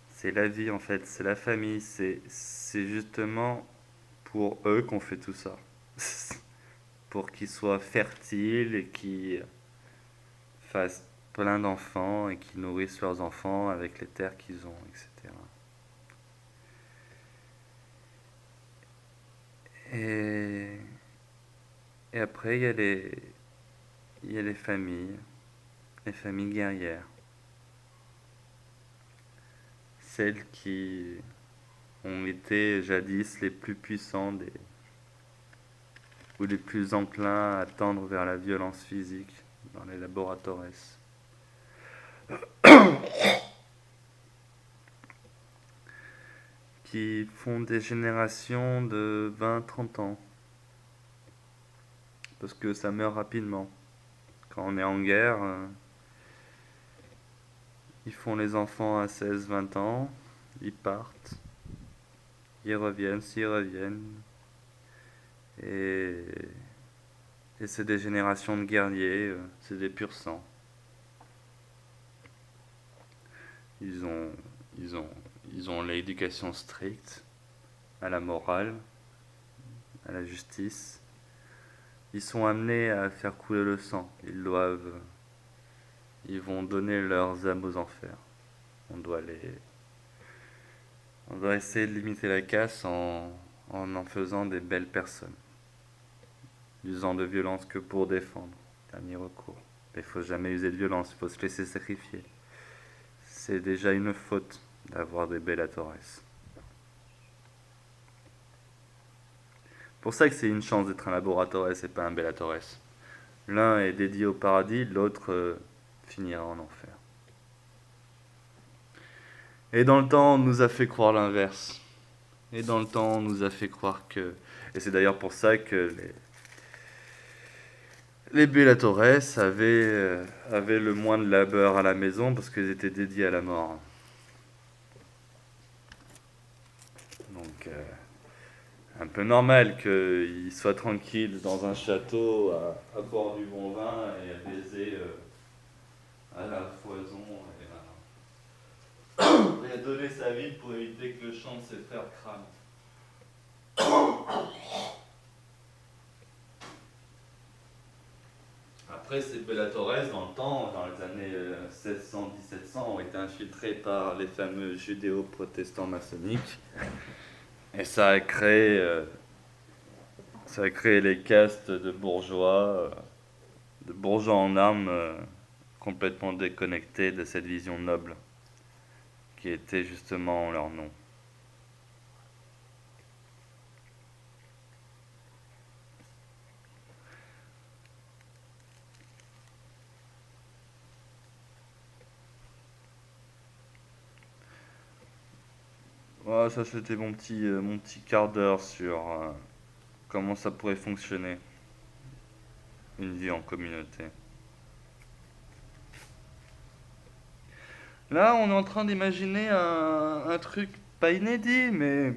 C'est la vie en fait, c'est la famille, c'est justement pour eux qu'on fait tout ça. Pour qu'ils soient fertiles et qu'ils fassent plein d'enfants et qu'ils nourrissent leurs enfants avec les terres qu'ils ont, etc. Et après, il y a les familles guerrières. Celles qui ont été jadis les plus puissants ou les plus enclins à tendre vers la violence physique dans les laboratoires. Qui font des générations de 20-30 ans. Parce que ça meurt rapidement. Quand on est en guerre, ils font les enfants à 16-20 ans, ils partent, ils reviennent, s'ils reviennent. Et c'est des générations de guerriers, c'est des pur sang. Ils ont l'éducation stricte, à la morale, à la justice. Ils sont amenés à faire couler le sang. Ils vont donner leurs âmes aux enfers. On doit essayer de limiter la casse en faisant des belles personnes. Usant de violence que pour défendre. Dernier recours. Mais il ne faut jamais user de violence, il faut se laisser sacrifier. C'est déjà une faute d'avoir des bellatores. Pour ça que c'est une chance d'être un laboratores et pas un bellatores. L'un est dédié au paradis, l'autre finira en enfer. Et dans le temps, on nous a fait croire l'inverse. Et dans le temps, on nous a fait croire que... Et c'est d'ailleurs pour ça que les bellatores avaient le moins de labeur à la maison parce qu'ils étaient dédiés à la mort. Donc, un peu normal qu'ils soient tranquilles dans un château à boire du bon vin et à baiser à la foison et à donner sa vie pour éviter que le chant de ses frères crame. Après, ces bellatores, dans le temps, dans les années 1600-1700, ont été infiltrés par les fameux judéo-protestants maçonniques. Et ça a créé les castes de bourgeois de bourgeois en armes complètement déconnectés de cette vision noble qui était justement leur nom. Voilà, ça c'était mon petit quart d'heure sur comment ça pourrait fonctionner, une vie en communauté. Là, on est en train d'imaginer un truc pas inédit, mais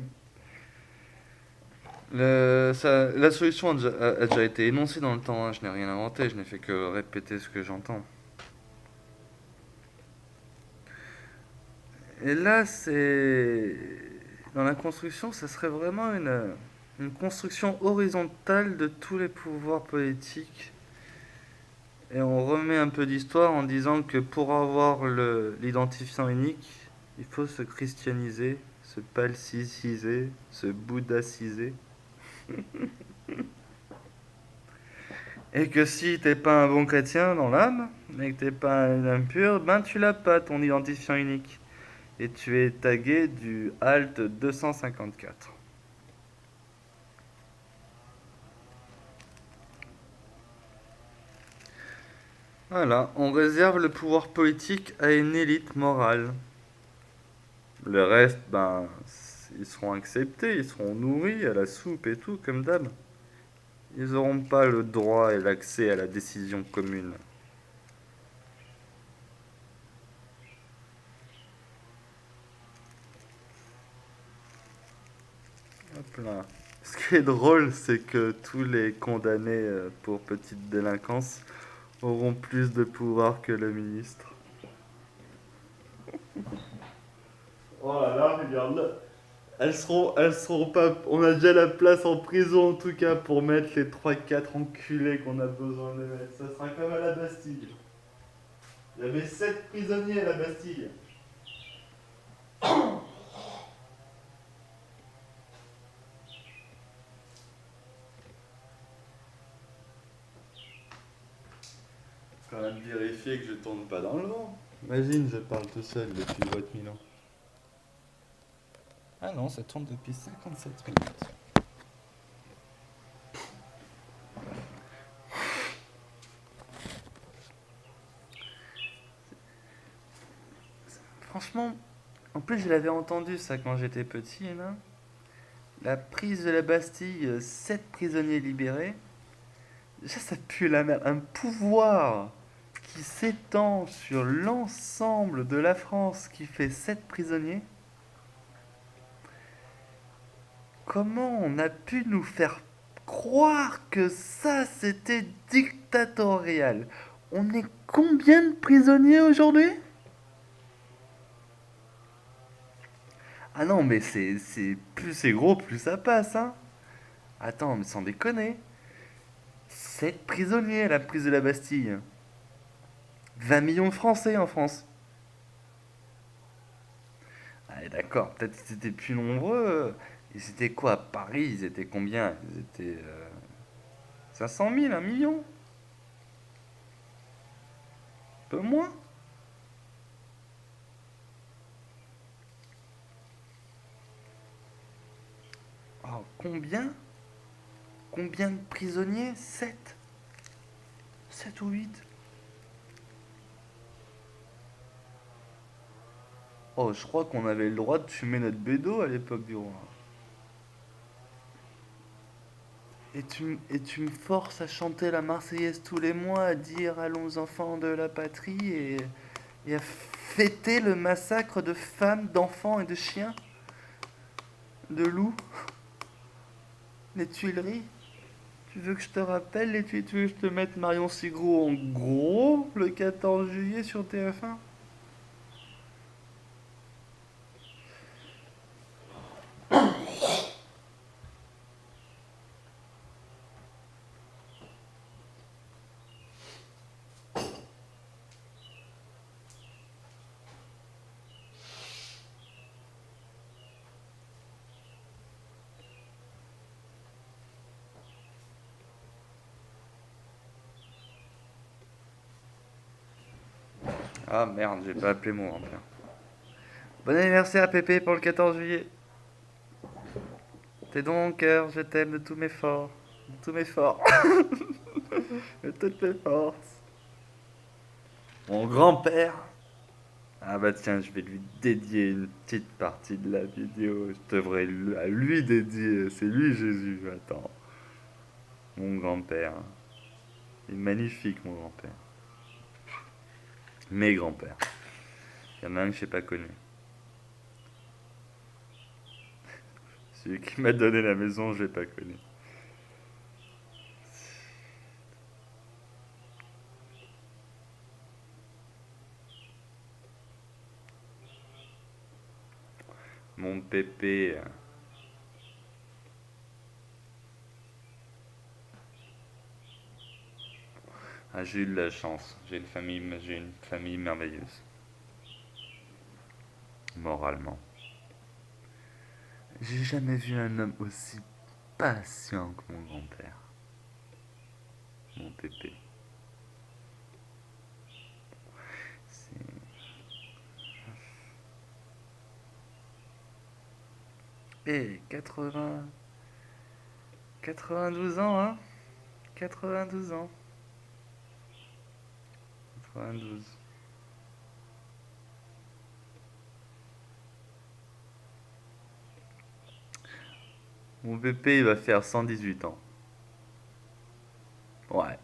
la solution a déjà été énoncée dans le temps, hein. Je n'ai rien inventé, je n'ai fait que répéter ce que j'entends. Et là, c'est... Dans la construction, ça serait vraiment une construction horizontale de tous les pouvoirs politiques. Et on remet un peu d'histoire en disant que pour avoir l'identifiant unique, il faut se christianiser, se palsiciser, se bouddhaciser. Et que si t'es pas un bon chrétien dans l'âme, et que t'es pas un impur, ben tu l'as pas ton identifiant unique. Et tu es tagué du HALT 254. Voilà, on réserve le pouvoir politique à une élite morale. Le reste, ben, ils seront acceptés, ils seront nourris à la soupe et tout, comme d'hab. Ils n'auront pas le droit et l'accès à la décision commune. Hop là. Ce qui est drôle, c'est que tous les condamnés pour petite délinquance auront plus de pouvoir que le ministre. Oh là là, regarde là. Elles seront pas. On a déjà la place en prison en tout cas pour mettre les trois quatre enculés qu'on a besoin de mettre. Ça sera comme à la Bastille. Il y avait 7 prisonniers à la Bastille. Quand même vérifier que je tourne pas dans le vent. Imagine, je parle tout seul depuis votre Milan. Ah non, ça tourne depuis 57 minutes. Franchement, en plus je l'avais entendu ça quand j'étais petit, là. La prise de la Bastille, 7 prisonniers libérés. Déjà, ça pue la merde. Un pouvoir qui s'étend sur l'ensemble de la France, qui fait 7 prisonniers. Comment on a pu nous faire croire que ça, c'était dictatorial? On est combien de prisonniers aujourd'hui? Ah non, mais plus c'est gros, plus ça passe, hein. Attends, mais sans déconner. 7 prisonniers à la prise de la Bastille. 20 millions de Français en France. Ah, d'accord, peut-être qu'ils étaient plus nombreux. Ils étaient quoi à Paris? Ils étaient combien? Ils étaient 500 000, 1 million? Un peu moins? Oh, combien? Combien de prisonniers? 7. 7 ou 8? Oh, je crois qu'on avait le droit de fumer notre bédo à l'époque du roi. Et tu me forces à chanter la Marseillaise tous les mois, à dire allons enfants de la patrie et à fêter le massacre de femmes, d'enfants et de chiens, de loups, les Tuileries. Tu veux que je te rappelle les Tuileries? Tu veux que je te mette Marion Sigro en gros le 14 juillet sur TF1? Ah merde, j'ai pas appelé mon grand-père. Bon anniversaire Pépé pour le 14 juillet. T'es dans mon cœur, je t'aime de tous mes forts. De tous mes forts. De toutes mes forces. Mon grand-père. Ah bah tiens, je vais lui dédier une petite partie de la vidéo. Je devrais à lui dédier. C'est lui Jésus. Attends. Mon grand-père. Il est magnifique mon grand-père. Mes grands-pères. Il y en a un que je n'ai pas connu. Celui qui m'a donné la maison, je l'ai pas connu. Mon pépé. Ah, j'ai eu de la chance. J'ai une famille merveilleuse. Moralement. J'ai jamais vu un homme aussi patient que mon grand-père. Mon pépé. C'est... Eh, 92 ans, hein? 92 ans. 92. Mon pépé, il va faire 118 ans. Ouais.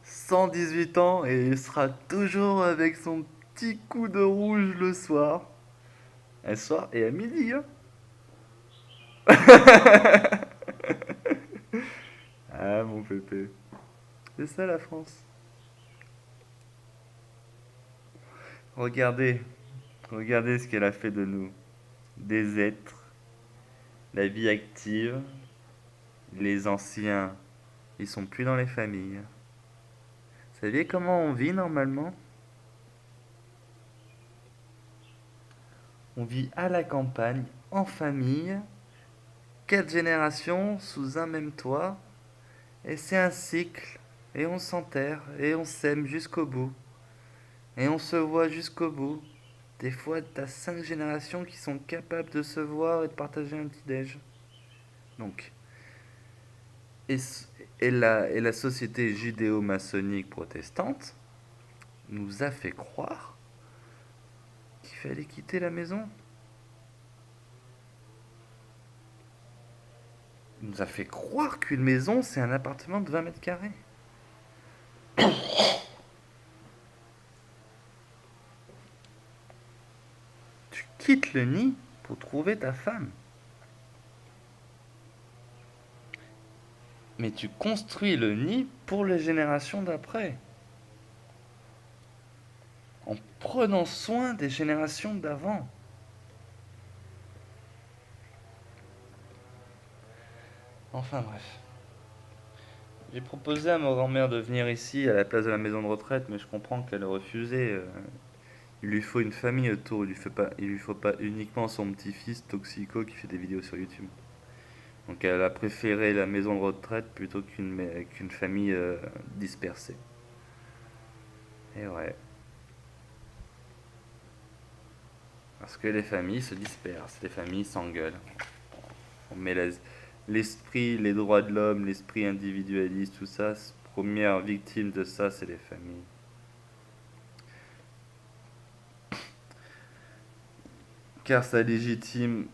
118 ans et il sera toujours avec son petit coup de rouge le soir. Le soir et à midi, hein? Ah, mon pépé. C'est ça la France. Regardez, regardez ce qu'elle a fait de nous. Des êtres, la vie active, les anciens, ils sont plus dans les familles. Vous saviez comment on vit normalement? On vit à la campagne, en famille, 4 générations sous un même toit, et c'est un cycle, et on s'enterre, et on s'aime jusqu'au bout, et on se voit jusqu'au bout. Des fois, t'as 5 générations qui sont capables de se voir et de partager un petit déj. Donc, et, et la société judéo-maçonnique protestante nous a fait croire qu'il fallait quitter la maison. Il nous a fait croire qu'une maison, c'est un appartement de 20 mètres carrés. Tu quittes le nid pour trouver ta femme. Mais tu construis le nid pour les générations d'après. En prenant soin des générations d'avant. Enfin bref. J'ai proposé à ma grand-mère de venir ici à la place de la maison de retraite, mais je comprends qu'elle a refusé. Il lui faut une famille autour, il lui faut pas uniquement son petit-fils toxico qui fait des vidéos sur YouTube. Donc elle a préféré la maison de retraite plutôt qu'une famille dispersée. Et ouais. Parce que les familles se dispersent, les familles s'engueulent. On met l'esprit, les droits de l'homme, l'esprit individualiste, tout ça, première victime de ça, c'est les familles. Car ça légitime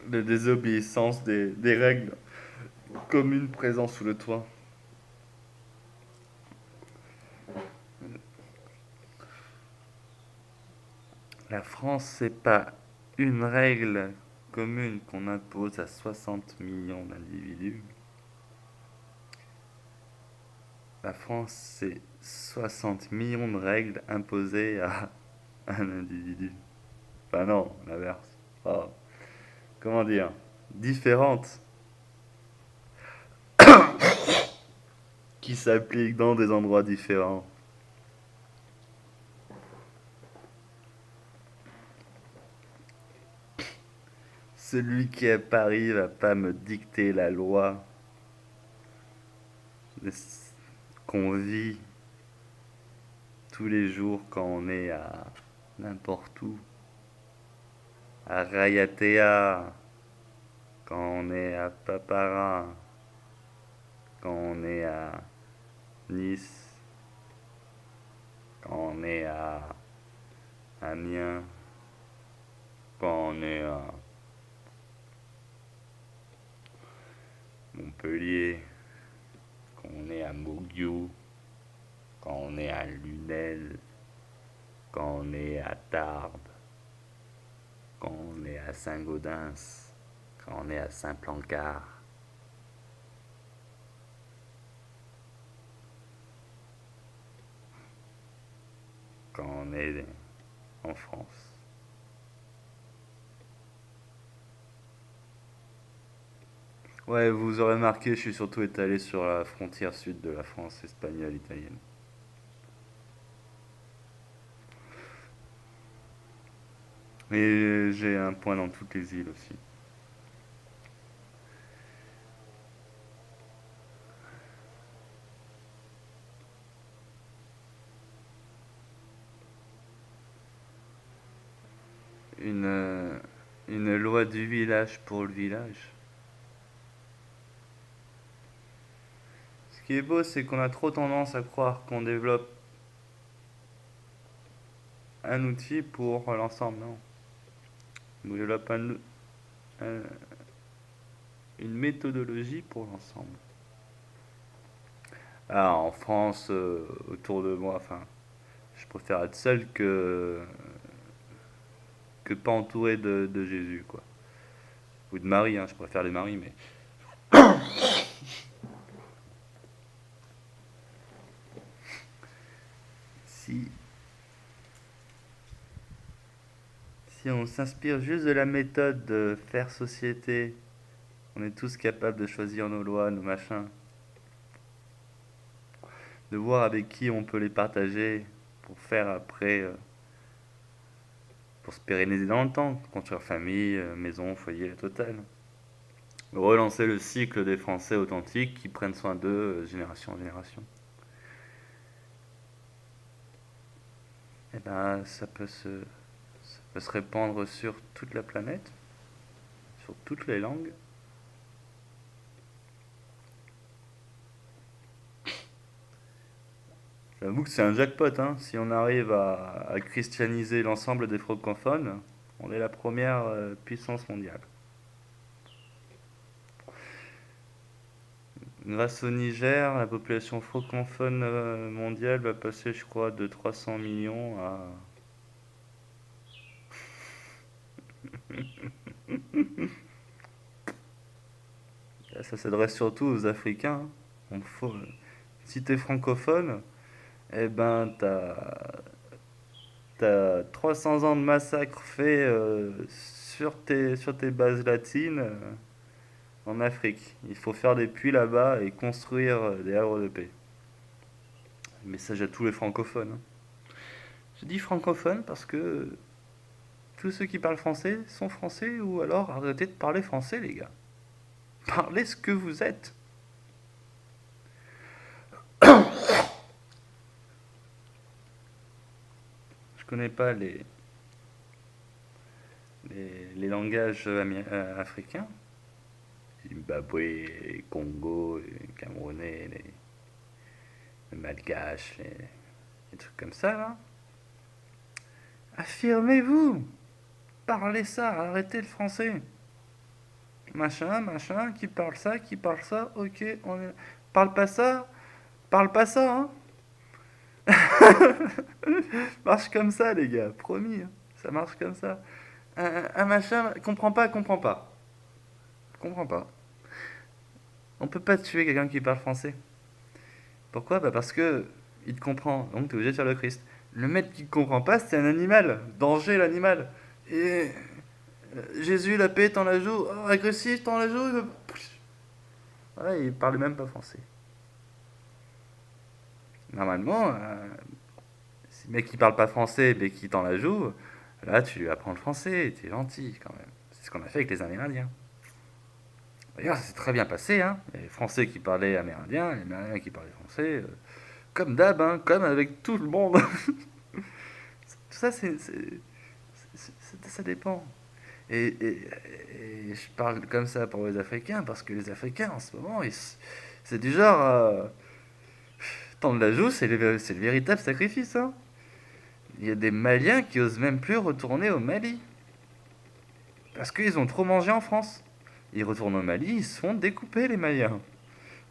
la désobéissance des règles communes présentes sous le toit. La France, c'est pas une règle commune qu'on impose à 60 millions d'individus. La France, c'est 60 millions de règles imposées à un individu. Enfin non, l'inverse. Oh, comment dire? Différentes. Qui s'appliquent dans des endroits différents. Celui qui est à Paris va pas me dicter la loi. qu'on vit tous les jours quand on est à n'importe où, à Rayatea, quand on est à Papara, quand on est à Nice, quand on est à Amiens, quand on est à Montpellier, quand on est à Moguiou, quand on est à Lunel, quand on est à Tarbes, quand on est à Saint-Gaudens, quand on est à Saint-Plancard, quand on est en France. Ouais, vous aurez remarqué, je suis surtout étalé sur la frontière sud de la France, espagnole, italienne. Et j'ai un point dans toutes les îles aussi. Une, euh, une loi du village pour le village. Ce qui est beau, c'est qu'on a trop tendance à croire qu'on développe un outil pour l'ensemble. Non. On développe un- une méthodologie pour l'ensemble. Ah, en France, autour de moi, enfin, je préfère être seul que pas entouré de Jésus, quoi. Ou de Marie, hein, je préfère les maris, mais. Si, si on s'inspire juste de la méthode de faire société, on est tous capables de choisir nos lois, nos machins, de voir avec qui on peut les partager pour faire après, pour se pérenniser dans le temps, construire famille, maison, foyer, la totale. Relancer le cycle des Français authentiques qui prennent soin d'eux génération en génération. Et ben ça peut se répandre sur toute la planète, sur toutes les langues. J'avoue que c'est un jackpot, hein. Si on arrive à christianiser l'ensemble des francophones, on est la première puissance mondiale. Grâce au Niger, la population francophone mondiale va passer, je crois, de 300 millions à... Ça s'adresse surtout aux Africains, hein. Si t'es francophone, eh ben t'as 300 ans de massacre fait sur tes bases latines en Afrique. Il faut faire des puits là-bas et construire des havres de paix. Message à tous les francophones, hein. Je dis francophone parce que tous ceux qui parlent français sont français ou alors arrêtez de parler français, les gars. Parlez ce que vous êtes. Je connais pas les langages africains. Zimbabwe, Congo, Camerounais, les malgaches, les trucs comme ça, là. Affirmez-vous. Parlez ça, arrêtez le français. Machin, machin, qui parle ça, ok, on est... Parle pas ça, hein. Marche comme ça, les gars, promis, hein. Ça marche comme ça. Un machin, comprends pas, comprends pas. Comprends pas. On peut pas tuer quelqu'un qui parle français. Pourquoi? Bah parce que il te comprend, donc t'es obligé de faire le Christ. Le mec qui comprend pas, c'est un animal. Danger l'animal. Et Jésus, la paix, t'en la joue. Oh, agressif, t'en la joue. Ouais, il parle même pas français. Normalement, si le mec qui parle pas français mais qui t'en la joue, là tu lui apprends le français, t'es gentil quand même. C'est ce qu'on a fait avec les Amérindiens. D'ailleurs, ça s'est très bien passé, hein. Les Français qui parlaient amérindien, les Amérindiens qui parlaient français. Comme d'hab, hein, comme avec tout le monde. Tout ça, ça dépend. Et je parle comme ça pour les Africains, parce que les Africains, en ce moment, c'est du genre... tendre la joue, c'est le véritable sacrifice. Hein. Il y a des Maliens qui osent même plus retourner au Mali. Parce qu'ils ont trop mangé en France. Ils retournent au Mali, ils se font découper, les Maliens.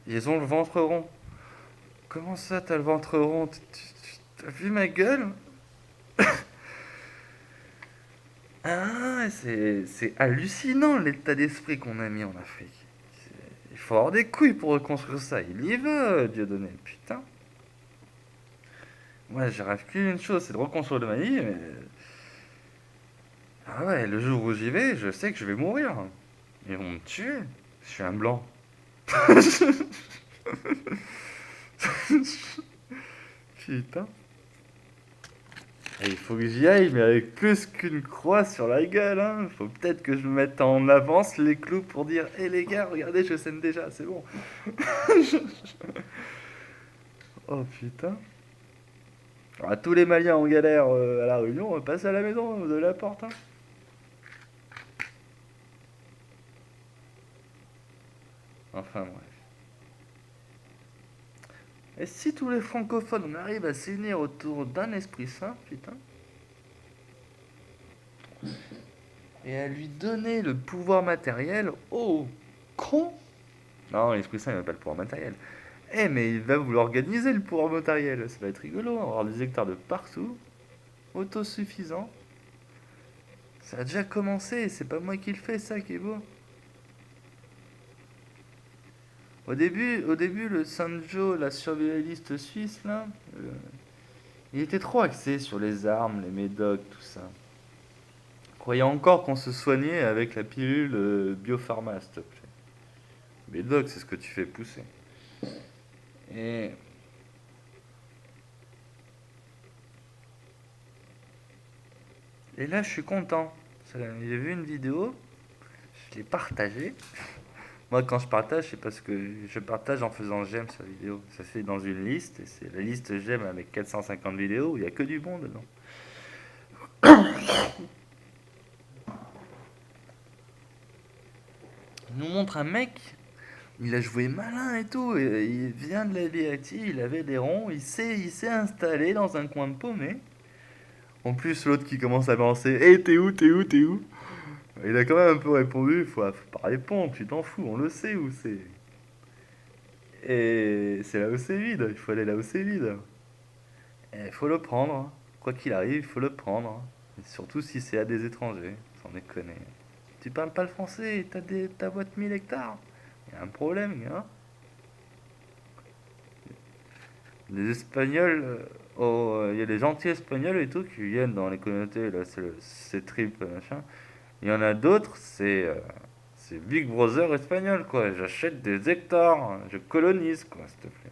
Ils ont le ventre rond. Comment ça, t'as le ventre rond? T'as vu ma gueule? Ah, c'est hallucinant l'état d'esprit qu'on a mis en Afrique. Il faut avoir des couilles pour reconstruire ça. Il y veut, Dieudonné. Putain. Moi, je rêve qu'une chose, c'est de reconstruire le Mali, mais... Ah ouais, le jour où j'y vais, je sais que je vais mourir. Ils vont me tuer. Je suis un blanc. Putain. Et il faut que j'y aille, mais avec plus qu'une croix sur la gueule. Hein. Faut peut-être que je me mette en avance les clous pour dire hé les gars, regardez, je saigne déjà, c'est bon. Oh putain. Alors, à tous les Maliens en galère à la Réunion, passez à la maison de la porte. Hein. Enfin bref. Et si tous les francophones on arrive à s'unir autour d'un esprit saint, putain, et à lui donner le pouvoir matériel au con. Non, l'Esprit Saint, il n'a pas le pouvoir matériel. Eh, mais il va vouloir organiser le pouvoir matériel. Ça va être rigolo. On va avoir des hectares de partout. Autosuffisant. Ça a déjà commencé. C'est pas moi qui le fais, ça qui est beau. Au début le Sanjo, la survivaliste suisse, là, il était trop axé sur les armes, les médocs, tout ça. Croyait encore qu'on se soignait avec la pilule biopharma, s'il te plaît. Médoc, c'est ce que tu fais pousser. Et, et là, je suis content. J'ai vu une vidéo, je l'ai partagée. Moi, quand je partage, c'est parce que je partage en faisant j'aime sur la vidéo. Ça se fait dans une liste, et c'est la liste j'aime avec 450 vidéos où il n'y a que du bon dedans. Il nous montre un mec, il a joué malin et tout, et il vient de la vie active, il avait des ronds, il s'est installé dans un coin de paumé. En plus, l'autre qui commence à balancer, hé, t'es où, t'es où, t'es où? Il a quand même un peu répondu, faut pas répondre, tu t'en fous, on le sait où c'est. Et c'est là où c'est vide, il faut aller là où c'est vide. Et il faut le prendre, hein. Quoi qu'il arrive, il faut le prendre. Hein. Et surtout si c'est à des étrangers, sans déconner. Tu parles pas le français, t'as votre 1000 hectares. Il y a un problème, gars. Les Espagnols, il y a des gentils Espagnols et tout qui viennent dans les communautés, là, c'est trip, machin. Il y en a d'autres, c'est Big Brother espagnol, quoi. J'achète des hectares, je colonise, quoi, s'il te plaît.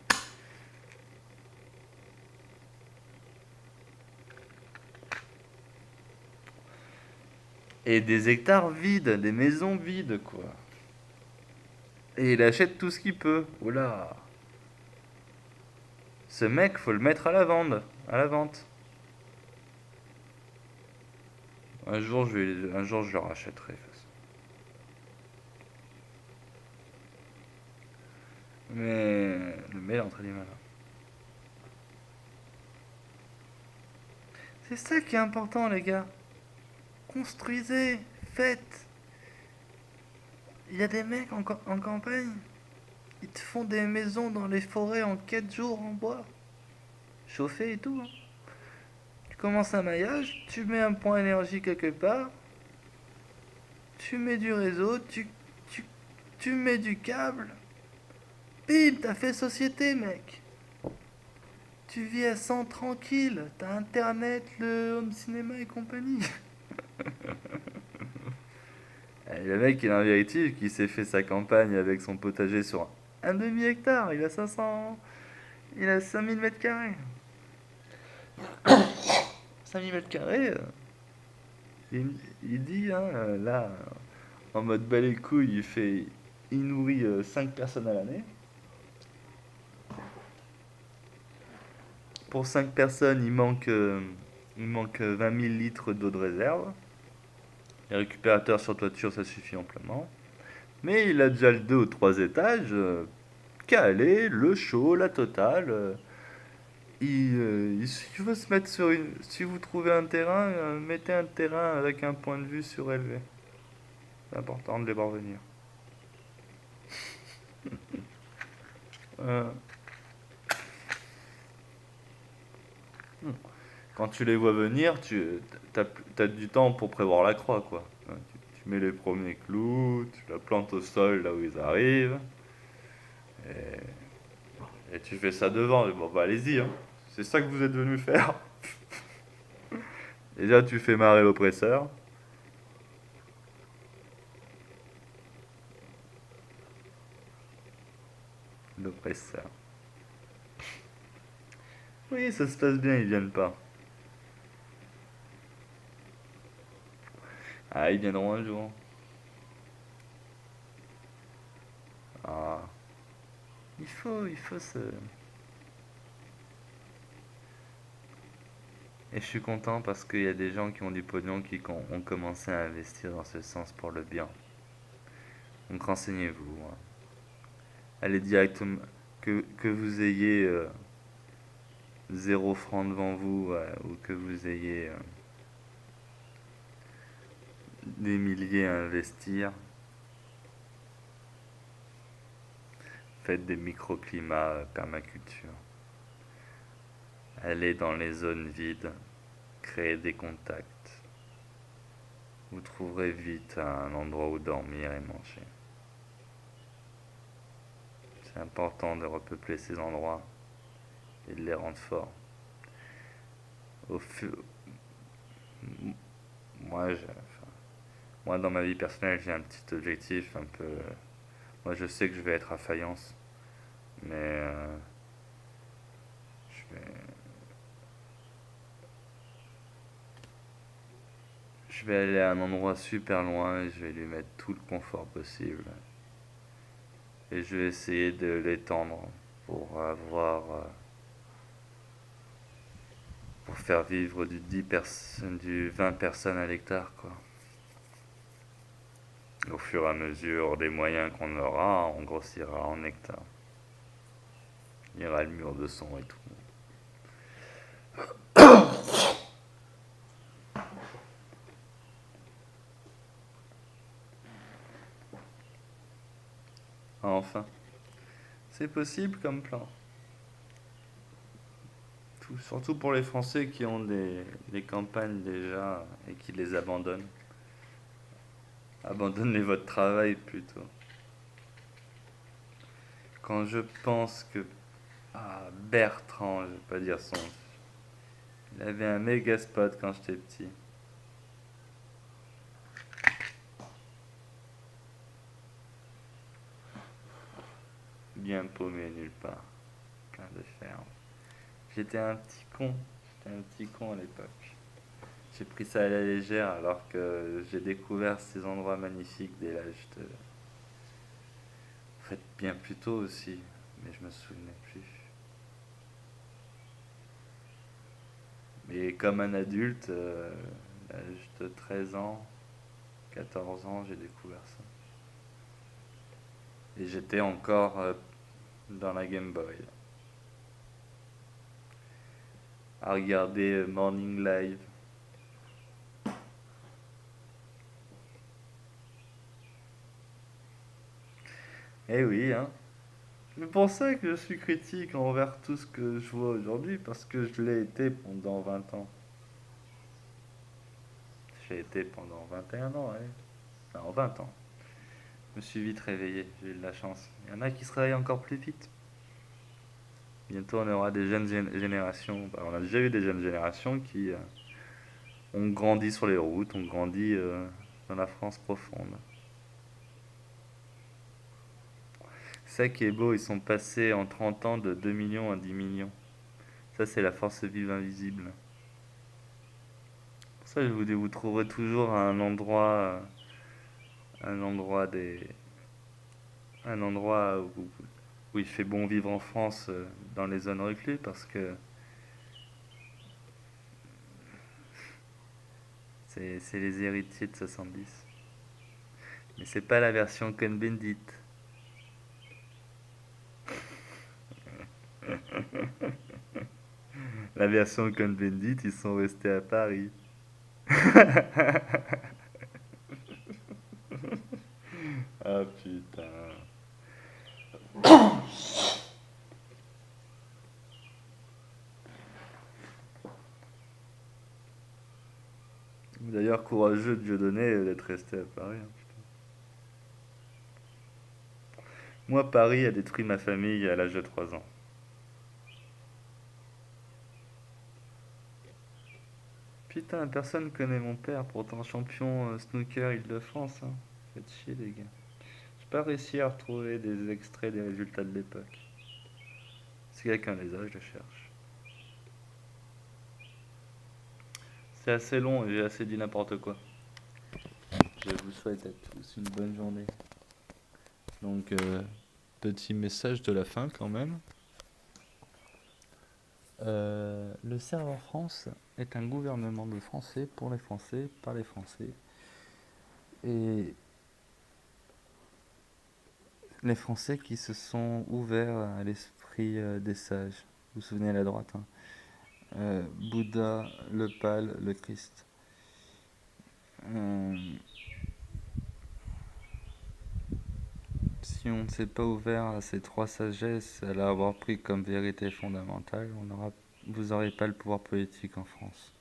Et des hectares vides, des maisons vides, quoi. Et il achète tout ce qu'il peut. Oula. Ce mec, faut le mettre à la vente. À la vente. Un jour, je le rachèterai. De toute façon. Mais le mail est entre les mains là. C'est ça qui est important, les gars. Construisez, faites. Il y a des mecs en campagne. Ils te font des maisons dans les forêts en 4 jours en bois. Chauffé et tout. Hein. Tu commences un maillage, tu mets un point énergie quelque part, tu mets du réseau, tu, tu mets du câble. Bim, t'as fait société, mec. Tu vis à 100 tranquille, t'as internet, le home cinéma et compagnie. Et le mec, il a un vérité qui s'est fait sa campagne avec son potager sur un demi-hectare. Il a 500. Il a 5000 mètres carrés. 5000 mètres carrés. Il dit, hein, là, en mode balai couille, il nourrit 5 personnes à l'année. Pour 5 personnes, il manque 20 000 litres d'eau de réserve. Les récupérateurs sur toiture, ça suffit amplement. Mais il a déjà le 2 ou 3 étages. Calé, le chaud, la totale. Il faut se mettre sur une. Si vous trouvez un terrain, mettez un terrain avec un point de vue surélevé. C'est important de les voir venir. Euh, Quand tu les vois venir, tu as du temps pour prévoir la croix, quoi. Tu mets les premiers clous, tu la plantes au sol là où ils arrivent, et tu fais ça devant. Et bon, bah allez-y, hein. C'est ça que vous êtes venu faire. Déjà, tu fais marrer l'oppresseur. L'oppresseur. Oui, ça se passe bien, ils viennent pas. Ah, ils viendront un jour. Ah, il faut se. Et je suis content parce qu'il y a des gens qui ont du pognon ont commencé à investir dans ce sens pour le bien. Donc renseignez-vous, hein. Allez directement. Que vous ayez 0 franc devant vous, ou que vous ayez des milliers à investir, faites des microclimats permaculture. Allez dans les zones vides, créez des contacts. Vous trouverez vite un endroit où dormir et manger. C'est important de repeupler ces endroits et de les rendre forts. Au fu- moi, moi, dans ma vie personnelle, j'ai un petit objectif un peu. Moi, je sais que je vais être à Fayence, mais je vais, je vais aller à un endroit super loin et je vais lui mettre tout le confort possible. Et je vais essayer de l'étendre pour pour faire vivre du 10 personnes, du 20 personnes à l'hectare, quoi. Au fur et à mesure des moyens qu'on aura, on grossira en hectares. Il y aura le mur de son et tout. Enfin, c'est possible comme plan. Surtout pour les Français qui ont des campagnes déjà et qui les abandonnent. Abandonnez votre travail plutôt. Quand je pense que. Ah, Bertrand, je vais pas dire son. Il avait un méga spot quand j'étais petit. Bien paumé nulle part. Plein de ferme. J'étais un petit con. J'étais un petit con à l'époque. J'ai pris ça à la légère alors que j'ai découvert ces endroits magnifiques dès l'âge de. En fait, bien plus tôt aussi, mais je me souvenais plus. Mais comme un adulte, à l'âge de 13 ans, 14 ans, j'ai découvert ça. Et j'étais encore dans la Game Boy, à regarder Morning Live. Eh oui, hein. C'est pour ça que je suis critique envers tout ce que je vois aujourd'hui, parce que je l'ai été pendant 20 ans. J'ai été pendant 21 ans, ouais. Non, 20 ans. Je me suis vite réveillé, j'ai eu de la chance. Il y en a qui se réveillent encore plus vite. Bientôt, on aura des jeunes générations. Bah, on a déjà eu des jeunes générations qui ont grandi sur les routes, ont grandi dans la France profonde. C'est ça qui est beau, ils sont passés en 30 ans de 2 millions à 10 millions. Ça, c'est la force vive invisible. Pour ça, je vous dis, vous trouverez toujours un endroit un endroit où il fait bon vivre en France, dans les zones recluses, parce que C'est les héritiers de 70. Mais c'est pas la version Cohn-Bendit. La version Cohn-Bendit, ils sont restés à Paris. Ah putain. D'ailleurs, courageux de Dieudonné d'être resté à Paris, hein. Moi, Paris a détruit ma famille à l'âge de 3 ans. Putain, personne connaît mon père, pourtant champion snooker Île-de-France, hein. Faites chier, les gars. J'ai pas réussi à retrouver des extraits des résultats de l'époque. Si quelqu'un les a, je les cherche. C'est assez long et j'ai assez dit n'importe quoi. Je vous souhaite à tous une bonne journée. Donc, petit message de la fin quand même. Le serveur France est un gouvernement de Français pour les Français, par les Français. Et les Français qui se sont ouverts à l'esprit des sages. Vous vous souvenez à la droite, hein. Bouddha, le Pâle, le Christ. Euh, si on ne s'est pas ouvert à ces trois sagesses, à l'avoir pris comme vérité fondamentale, vous n'aurez pas le pouvoir politique en France.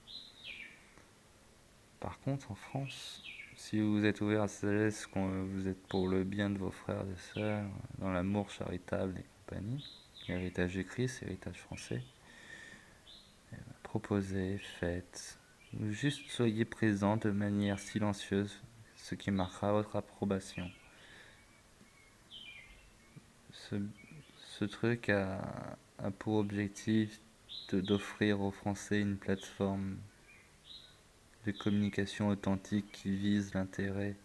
Par contre, en France, si vous êtes ouvert à cette sagesse, vous êtes pour le bien de vos frères et sœurs, dans l'amour charitable et compagnie, l'héritage du Christ, héritage français, proposez, faites, ou juste soyez présents de manière silencieuse, ce qui marquera votre approbation. Ce, ce truc a pour objectif d'offrir aux Français une plateforme de communication authentique qui vise l'intérêt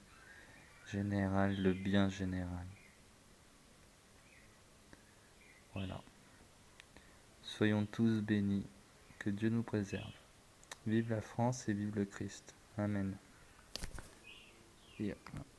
général, le bien général. Voilà. Soyons tous bénis, que Dieu nous préserve. Vive la France et vive le Christ. Amen. Yeah.